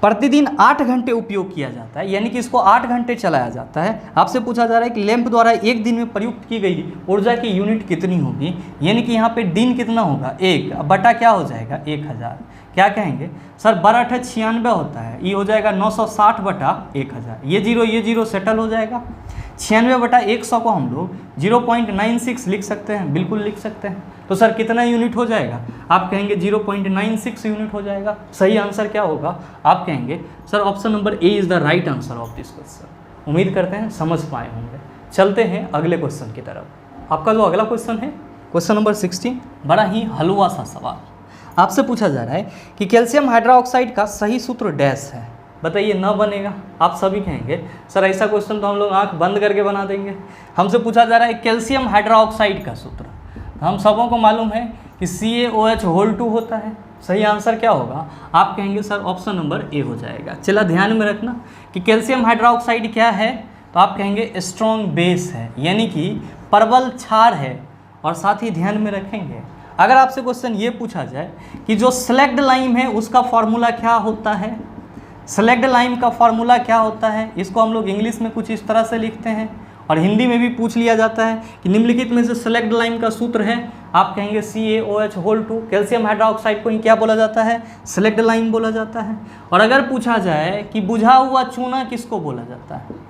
प्रतिदिन 8 घंटे उपयोग किया जाता है, यानी कि इसको 8 घंटे चलाया जाता है। आपसे पूछा जा रहा है कि लैंप द्वारा एक दिन में प्रयुक्त की गई ऊर्जा की यूनिट कितनी होगी, यानी कि यहाँ पे दिन कितना होगा 1 बटा क्या हो जाएगा 1000। क्या कहेंगे सर 12×8 96 होता है, ये हो जाएगा 960 बटा 1000। ये जीरो सेटल हो जाएगा। 96 बटा 100 को हम लोग 0.96 लिख सकते हैं, बिल्कुल लिख सकते हैं। तो सर कितना यूनिट हो जाएगा, आप कहेंगे 0.96 यूनिट हो जाएगा। सही आंसर क्या होगा, आप कहेंगे sir option number A is the right answer of this question. उम्मीद करते हैं समझ पाए होंगे। चलते हैं अगले क्वेश्चन की तरफ। आपका जो अगला क्वेश्चन है क्वेश्चन नंबर 16, बड़ा ही हलवा सा सवाल। आपसे पूछा जा रहा है कि कैल्शियम हाइड्रोक्साइड का सही सूत्र डैश है, बताइए न बनेगा। आप सभी कहेंगे सर ऐसा क्वेश्चन तो हम लोग आंख बंद करके बना देंगे। हमसे पूछा जा रहा है कैल्शियम हाइड्रोक्साइड का सूत्र, हम सबों को मालूम है कि CaOH2 होता है। सही आंसर क्या होगा, आप कहेंगे सर ऑप्शन नंबर ए हो जाएगा। चला ध्यान में रखना कि कैल्शियम हाइड्रोक्साइड क्या है, तो आप कहेंगे स्ट्रॉन्ग बेस है, यानी कि प्रबल क्षार है। और साथ ही ध्यान में रखेंगे अगर आपसे क्वेश्चन ये पूछा जाए कि जो स्लैग्ड लाइम है उसका फॉर्मूला क्या होता है, स्लैग्ड लाइम का फॉर्मूला क्या होता है, इसको हम लोग इंग्लिश में कुछ इस तरह से लिखते हैं और हिंदी में भी पूछ लिया जाता है कि निम्नलिखित में से स्लैग्ड लाइम का सूत्र है। आप कहेंगे CaOH2। कैल्शियम हाइड्रोक्साइड को ही क्या बोला जाता है, स्लैग्ड लाइम बोला जाता है। और अगर पूछा जाए कि बुझा हुआ चूना किसको बोला जाता है,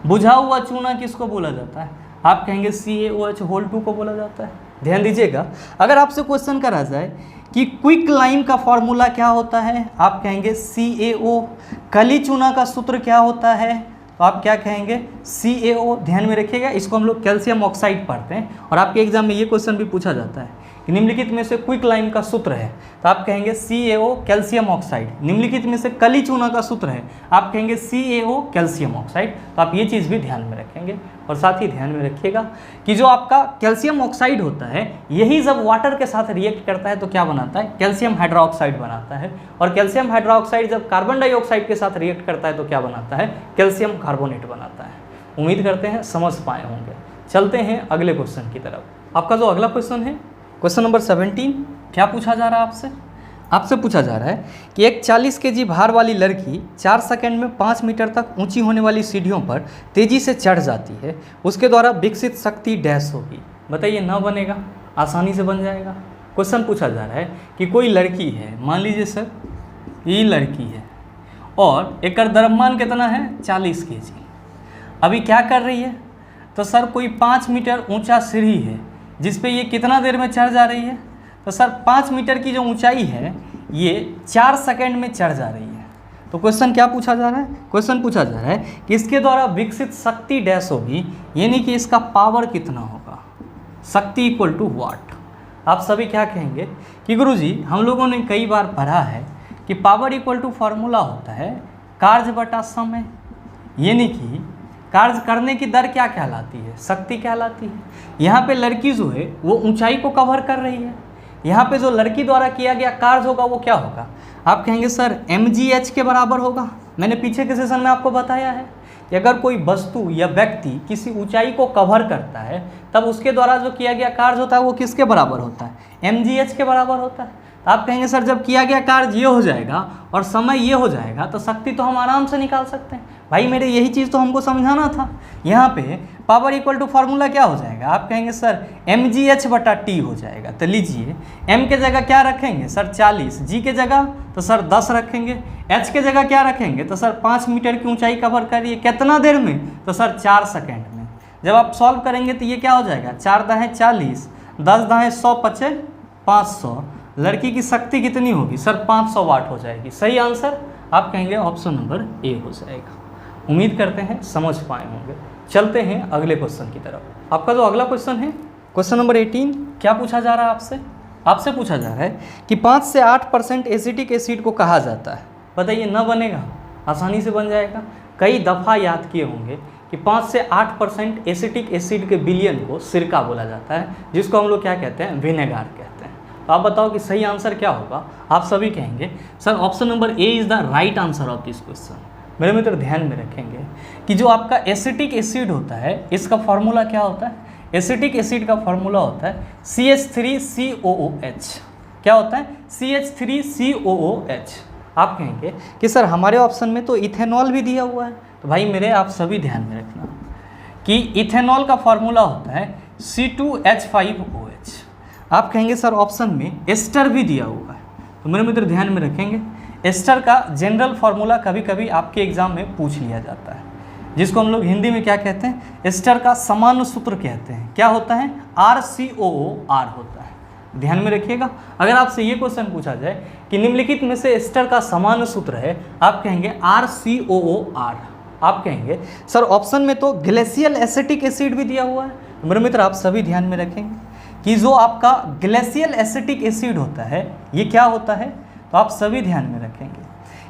बुझा हुआ चूना किसको बोला जाता है, आप कहेंगे CaOH2 को बोला जाता है। ध्यान दीजिएगा अगर आपसे क्वेश्चन करा जाए कि क्विक लाइम का फॉर्मूला क्या होता है, आप कहेंगे CaO। कली चूना का सूत्र क्या होता है, तो आप क्या कहेंगे CaO। ध्यान में रखिएगा, इसको हम लोग कैल्शियम ऑक्साइड पढ़ते हैं और आपके एग्जाम में ये क्वेश्चन भी पूछा जाता है कि निम्नलिखित में से क्विक लाइम का सूत्र है, तो आप कहेंगे CaO कैल्शियम ऑक्साइड। निम्नलिखित में से कली चूना का सूत्र है, आप कहेंगे CaO कैल्शियम ऑक्साइड। तो आप ये चीज़ भी ध्यान में रखेंगे। और साथ ही ध्यान में रखिएगा कि जो आपका कैल्शियम ऑक्साइड होता है यही जब वाटर के साथ रिएक्ट करता है तो क्या बनाता है, कैल्शियम हाइड्रोक्साइड बनाता है। और कैल्शियम हाइड्रोक्साइड जब कार्बन डाइऑक्साइड के साथ रिएक्ट करता है तो क्या बनाता है, कैल्शियम कार्बोनेट बनाता है। उम्मीद करते हैं समझ पाए होंगे। चलते हैं अगले क्वेश्चन की तरफ। आपका जो अगला क्वेश्चन है क्वेश्चन नंबर 17, क्या पूछा जा रहा है आपसे, आपसे पूछा जा रहा है कि एक 40 kg भार वाली लड़की 4 सेकंड में 5 मीटर तक ऊंची होने वाली सीढ़ियों पर तेज़ी से चढ़ जाती है, उसके द्वारा विकसित शक्ति डैश होगी। बताइए न बनेगा, आसानी से बन जाएगा। क्वेश्चन पूछा जा रहा है कि कोई लड़की है, मान लीजिए सर ये लड़की है और एक द्रव्यमान कितना है 40 kg। अभी क्या कर रही है, तो सर कोई 5 मीटर ऊंचा सीढ़ी है जिस पे ये कितना देर में चढ़ जा रही है, तो सर 5 मीटर की जो ऊंचाई है ये 4 सेकंड में चढ़ जा रही है। तो क्वेश्चन क्या पूछा जा रहा है, क्वेश्चन पूछा जा रहा है कि इसके द्वारा विकसित शक्ति डैश होगी, यानी कि इसका पावर कितना होगा, शक्ति इक्वल टू वाट। आप सभी क्या कहेंगे कि गुरुजी हम लोगों ने कई बार पढ़ा है कि पावर इक्वल टू फार्मूला होता है कार्य बटा समय, यानी कि कार्य करने की दर क्या कहलाती है, शक्ति कहलाती है। यहाँ पे लड़की जो है वो ऊंचाई को कवर कर रही है, यहाँ पे जो लड़की द्वारा किया गया कार्य होगा वो क्या होगा, आप कहेंगे सर mgh के बराबर होगा। मैंने पीछे के सेशन में आपको बताया है कि अगर कोई वस्तु या व्यक्ति किसी ऊंचाई को कवर करता है तब उसके द्वारा जो किया गया कार्य होता है वो किसके बराबर होता है, mgh के बराबर होता है। तो आप कहेंगे सर जब किया गया कार्य ये हो जाएगा और समय ये हो जाएगा तो शक्ति तो हम आराम से निकाल सकते हैं। भाई मेरे यही चीज़ तो हमको समझाना था। यहाँ पे पावर इक्वल टू फार्मूला क्या हो जाएगा, आप कहेंगे सर mgh बटा t हो जाएगा। तो लीजिए m के जगह क्या रखेंगे सर 40, g के जगह तो सर 10 रखेंगे, h के जगह क्या रखेंगे तो सर 5 मीटर की ऊंचाई कवर करिए कितना देर में, तो सर 4 सेकंड में। जब आप सॉल्व करेंगे तो ये क्या हो जाएगा 4 दाहें 40, 10 दाहें 100 पचे 500। लड़की की शक्ति कितनी होगी सर 500 वाट हो जाएगी। सही आंसर आप कहेंगे ऑप्शन नंबर ए हो जाएगा। उम्मीद करते हैं समझ पाए होंगे। चलते हैं अगले क्वेश्चन की तरफ। आपका जो अगला क्वेश्चन है क्वेश्चन नंबर 18, क्या पूछा जा रहा है आपसे, आपसे पूछा जा रहा है कि 5 से 8% एसिटिक एसिड को कहा जाता है। बताइए न बनेगा, आसानी से बन जाएगा। कई दफ़ा याद किए होंगे कि 5 से 8% एसिटिक एसिड के विलयन को सिरका बोला जाता है, जिसको हम लोग क्या कहते हैं, विनेगार कहते हैं। तो आप बताओ कि सही आंसर क्या होगा। आप सभी कहेंगे sir option number A is the right answer of this question. मेरे मित्र ध्यान में रखेंगे कि जो आपका एसिटिक एसिड होता है इसका फॉर्मूला क्या होता है, एसिटिक एसिड का फॉर्मूला होता है CH3COOH। क्या होता है CH3COOH। आप कहेंगे कि सर हमारे ऑप्शन में तो इथेनॉल भी दिया हुआ है। तो भाई मेरे आप सभी ध्यान में रखना कि इथेनॉल का फॉर्मूला होता है C2H5OH। आप कहेंगे सर ऑप्शन में एस्टर भी दिया हुआ है। तो मेरे मित्र ध्यान में रखेंगे, एस्टर का जनरल फार्मूला कभी कभी आपके एग्जाम में पूछ लिया जाता है, जिसको हम लोग हिंदी में क्या कहते हैं, एस्टर का सामान्य सूत्र कहते हैं। क्या होता है, RCOOR होता है। ध्यान में रखिएगा, अगर आपसे ये क्वेश्चन पूछा जाए कि निम्नलिखित में से एस्टर का सामान्य सूत्र है, आप कहेंगे RCOOR। आप कहेंगे सर ऑप्शन में तो ग्लेशियल एसिटिक एसिड भी दिया हुआ है। तो मेरे मित्र आप सभी ध्यान में रखेंगे कि जो आपका ग्लेशियल एसिटिक एसिड होता है ये क्या होता है। तो आप सभी ध्यान में रखेंगे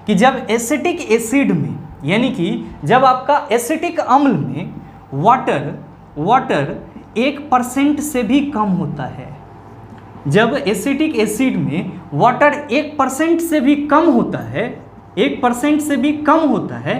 कि जब एसिटिक एसिड में, यानी कि जब आपका एसिटिक अम्ल में वाटर 1% से भी कम होता है, जब एसिटिक एसिड में वाटर 1% से भी कम होता है, 1% से भी कम होता है,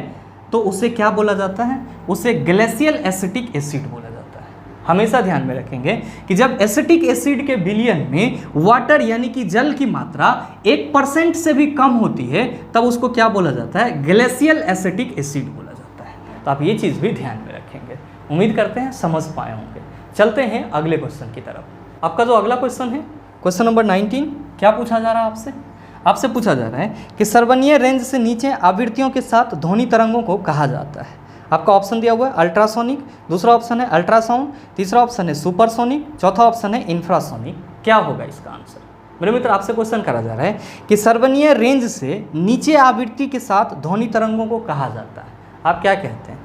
तो उसे क्या बोला जाता है, उसे ग्लेशियल एसिटिक एसिड बोला जाता है। हमेशा ध्यान में रखेंगे कि जब एसिटिक एसिड के विलयन में वाटर यानी कि जल की मात्रा 1% से भी कम होती है, तब उसको क्या बोला जाता है, ग्लेशियल एसिटिक एसिड बोला जाता है। तो आप ये चीज़ भी ध्यान में रखेंगे। उम्मीद करते हैं समझ पाए होंगे। चलते हैं अगले क्वेश्चन की तरफ। आपका जो अगला क्वेश्चन है, क्वेश्चन नंबर 19, क्या पूछा जा रहा है आपसे? आपसे पूछा जा रहा है कि सर्वनीय रेंज से नीचे आवृत्तियों के साथ ध्वनि तरंगों को कहा जाता है। आपका ऑप्शन दिया हुआ है अल्ट्रासोनिक, दूसरा ऑप्शन है अल्ट्रासाउंड, तीसरा ऑप्शन है सुपरसोनिक, चौथा ऑप्शन है इंफ्रासोनिक। क्या होगा इसका आंसर? मेरे मित्र आपसे क्वेश्चन करा जा रहा है कि सर्वनीय रेंज से नीचे आवृत्ति के साथ ध्वनि तरंगों को कहा जाता है। आप क्या कहते हैं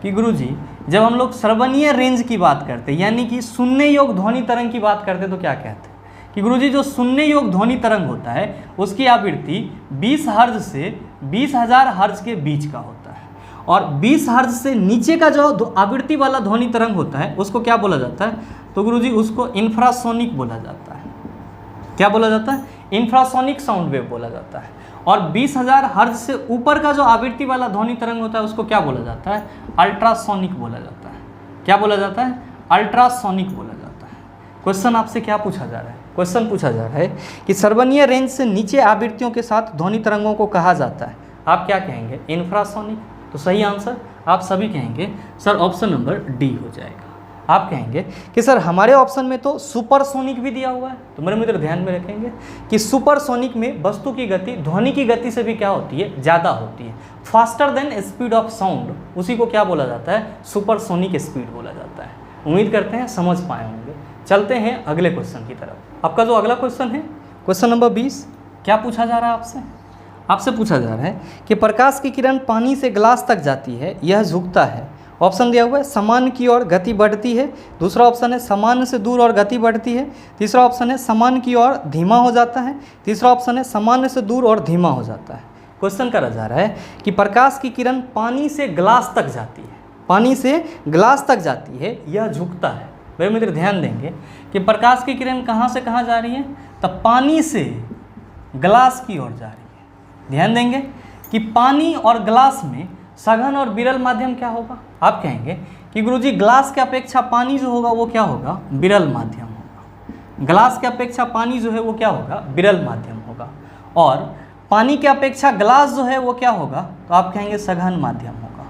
कि गुरुजी जब हम लोग सर्वनीय रेंज की बात करते हैं, यानी कि सुनने योग्य ध्वनि तरंग की बात करते हैं, तो क्या कहते हैं कि गुरुजी जो सुनने योग्य ध्वनि तरंग होता है उसकी आवृत्ति 20 हर्ज से 20,000 हर्ज के बीच का होता है, और 20 हर्ज से नीचे का जो आवृत्ति वाला ध्वनि तरंग होता है उसको क्या बोला जाता है? तो गुरुजी उसको इंफ्रासोनिक बोला जाता है। क्या बोला जाता है? इंफ्रासोनिक साउंड वेव बोला जाता है। और 20,000 हर्ज से ऊपर का जो आवृत्ति वाला ध्वनि तरंग होता है उसको क्या बोला जाता है? अल्ट्रासोनिक बोला जाता है। क्या बोला जाता है? अल्ट्रासोनिक बोला जाता है। क्वेश्चन आपसे क्या पूछा जा रहा है? क्वेश्चन पूछा जा रहा है कि सर्वनीय रेंज से नीचे आवृत्तियों के साथ ध्वनि तरंगों को कहा जाता है। आप क्या कहेंगे? इंफ्रासोनिक। तो सही आंसर आप सभी कहेंगे सर ऑप्शन नंबर डी हो जाएगा। आप कहेंगे कि सर हमारे ऑप्शन में तो सुपरसोनिक भी दिया हुआ है। तो मेरे मित्र ध्यान में रखेंगे कि सुपरसोनिक में वस्तु की गति ध्वनि की गति से भी क्या होती है? ज़्यादा होती है। Faster than speed of sound, उसी को क्या बोला जाता है? सुपरसोनिक स्पीड बोला जाता है। उम्मीद करते हैं समझ पाए होंगे। चलते हैं अगले क्वेश्चन की तरफ। आपका जो अगला क्वेश्चन है, क्वेश्चन नंबर 20, क्या पूछा जा रहा है आपसे? आपसे पूछा जा रहा है कि प्रकाश की किरण पानी से ग्लास तक जाती है, यह झुकता है। ऑप्शन दिया हुआ है सामान्य की ओर गति बढ़ती है, दूसरा ऑप्शन है सामान्य से दूर और गति बढ़ती है, तीसरा ऑप्शन है सामान्य की ओर धीमा हो जाता है, तीसरा ऑप्शन है सामान्य से दूर और धीमा हो जाता है। क्वेश्चन करा जा रहा है कि प्रकाश की किरण पानी से ग्लास तक जाती है, पानी से ग्लास तक जाती है, यह झुकता है। मेरे मित्र ध्यान देंगे कि प्रकाश की किरण कहाँ से कहाँ जा रही है? तब पानी से ग्लास की ओर जा रही है। ध्यान देंगे कि पानी और ग्लास में सघन और विरल माध्यम क्या होगा? आप कहेंगे कि गुरुजी ग्लास के अपेक्षा पानी जो होगा वो क्या होगा? विरल माध्यम होगा। ग्लास के अपेक्षा पानी जो है वो क्या होगा? विरल माध्यम होगा। और पानी के अपेक्षा ग्लास जो है वो क्या होगा? तो आप कहेंगे सघन माध्यम होगा।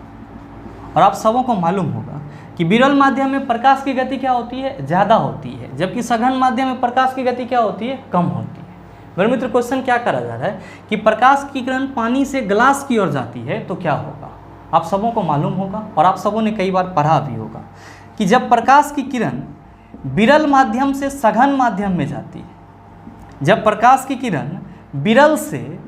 और आप सबों को मालूम होगा कि विरल माध्यम में प्रकाश की गति क्या होती है? ज़्यादा होती है, जबकि सघन माध्यम में प्रकाश की गति क्या होती है? कम होती है। मेरे मित्र क्वेश्चन क्या करा जा रहा है कि प्रकाश की किरण पानी से ग्लास की ओर जाती है तो क्या होगा? आप सबों को मालूम होगा और आप सबों ने कई बार पढ़ा भी होगा कि जब प्रकाश की किरण विरल माध्यम से सघन माध्यम में जाती है, जब प्रकाश की किरण विरल से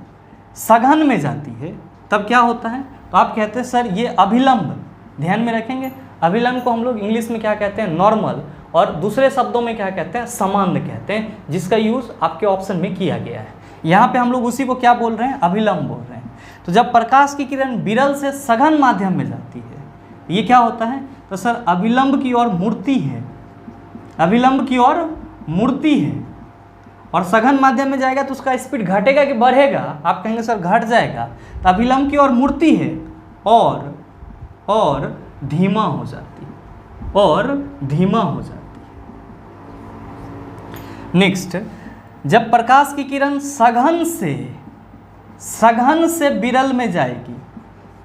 सघन में जाती है तब क्या होता है? तो आप कहते हैं सर ये अभिलंब। ध्यान में रखेंगे, अभिलंब को हम लोग इंग्लिश में क्या कहते हैं? नॉर्मल, और दूसरे शब्दों में क्या कहते हैं? सामान्य कहते हैं, जिसका यूज़ आपके ऑप्शन में किया गया है। यहाँ पे हम लोग उसी को क्या बोल रहे हैं? अभिलंब बोल रहे हैं। तो जब प्रकाश की किरण विरल से सघन माध्यम में जाती है, ये क्या होता है? तो सर अभिलंब की ओर मुड़ती है, अभिलंब की ओर मुड़ती है। और सघन माध्यम में जाएगा तो उसका स्पीड घटेगा कि बढ़ेगा? आप कहेंगे सर घट जाएगा। तो अभिलंब की ओर मुड़ती है और धीमा हो जाती है, और धीमा हो जाती है। नेक्स्ट, जब प्रकाश की किरण सघन सघन से विरल में जाएगी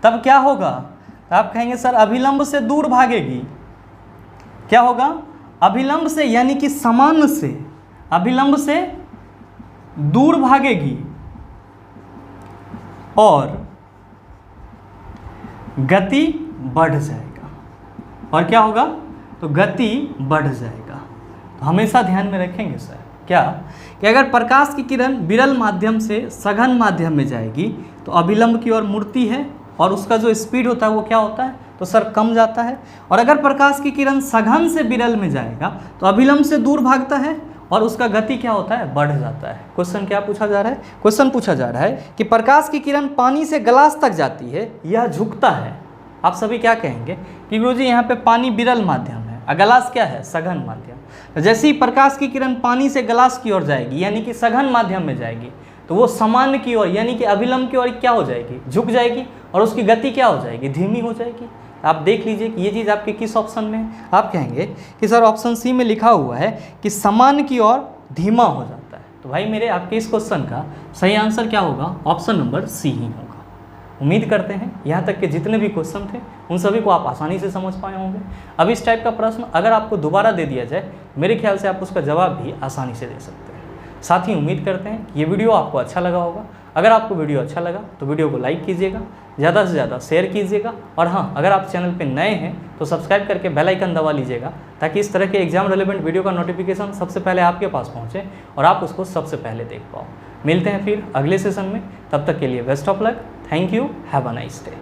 तब क्या होगा? आप कहेंगे सर अभिलंब से दूर भागेगी। क्या होगा? अभिलंब से यानी कि समान से, अभिलंब से दूर भागेगी और गति बढ़ जाएगा। और क्या होगा? तो गति बढ़ जाएगा। तो हमेशा ध्यान में रखेंगे सर क्या कि अगर प्रकाश की किरण विरल माध्यम से सघन माध्यम में जाएगी तो अभिलंब की ओर मुड़ती है और उसका जो स्पीड होता है वो क्या होता है? तो सर कम जाता है। और अगर प्रकाश की किरण सघन से विरल में जाएगा तो अभिलंब से दूर भागता है और उसका गति क्या होता है? बढ़ जाता है। क्वेश्चन क्या पूछा जा रहा है? क्वेश्चन पूछा जा रहा है कि प्रकाश की किरण पानी से गिलास तक जाती है, यह झुकता है। आप सभी क्या कहेंगे कि गुरुजी यहाँ पे पानी विरल माध्यम है और गिलास क्या है? सघन माध्यम। तो जैसे ही प्रकाश की किरण पानी से गिलास की ओर जाएगी यानी कि सघन माध्यम में जाएगी तो वो सामान्य की ओर यानी कि अभिलंब की ओर क्या हो जाएगी? झुक जाएगी और उसकी गति क्या हो जाएगी? धीमी हो जाएगी। आप देख लीजिए कि ये चीज़ आपके किस ऑप्शन में है। आप कहेंगे कि सर ऑप्शन सी में लिखा हुआ है कि सामान्य की ओर धीमा हो जाता है। तो भाई मेरे आपके इस क्वेश्चन का सही आंसर क्या होगा? ऑप्शन नंबर सी ही होगा। उम्मीद करते हैं यहाँ तक के जितने भी क्वेश्चन थे उन सभी को आप आसानी से समझ पाए होंगे। अब इस टाइप का प्रश्न अगर आपको दोबारा दे दिया जाए मेरे ख्याल से आप उसका जवाब भी आसानी से दे सकते हैं। साथ ही उम्मीद करते हैं कि ये वीडियो आपको अच्छा लगा होगा। अगर आपको वीडियो अच्छा लगा तो वीडियो को लाइक कीजिएगा, ज़्यादा से ज़्यादा शेयर कीजिएगा और हाँ, अगर आप चैनल पे नए हैं तो सब्सक्राइब करके बेल आइकन दबा लीजिएगा ताकि इस तरह के एग्जाम रिलेवेंट वीडियो का नोटिफिकेशन सबसे पहले आपके पास पहुँचे और आप उसको सबसे पहले देख पाओ। मिलते हैं फिर अगले सेशन में, तब तक के लिए best of luck. Thank you, have a nice day.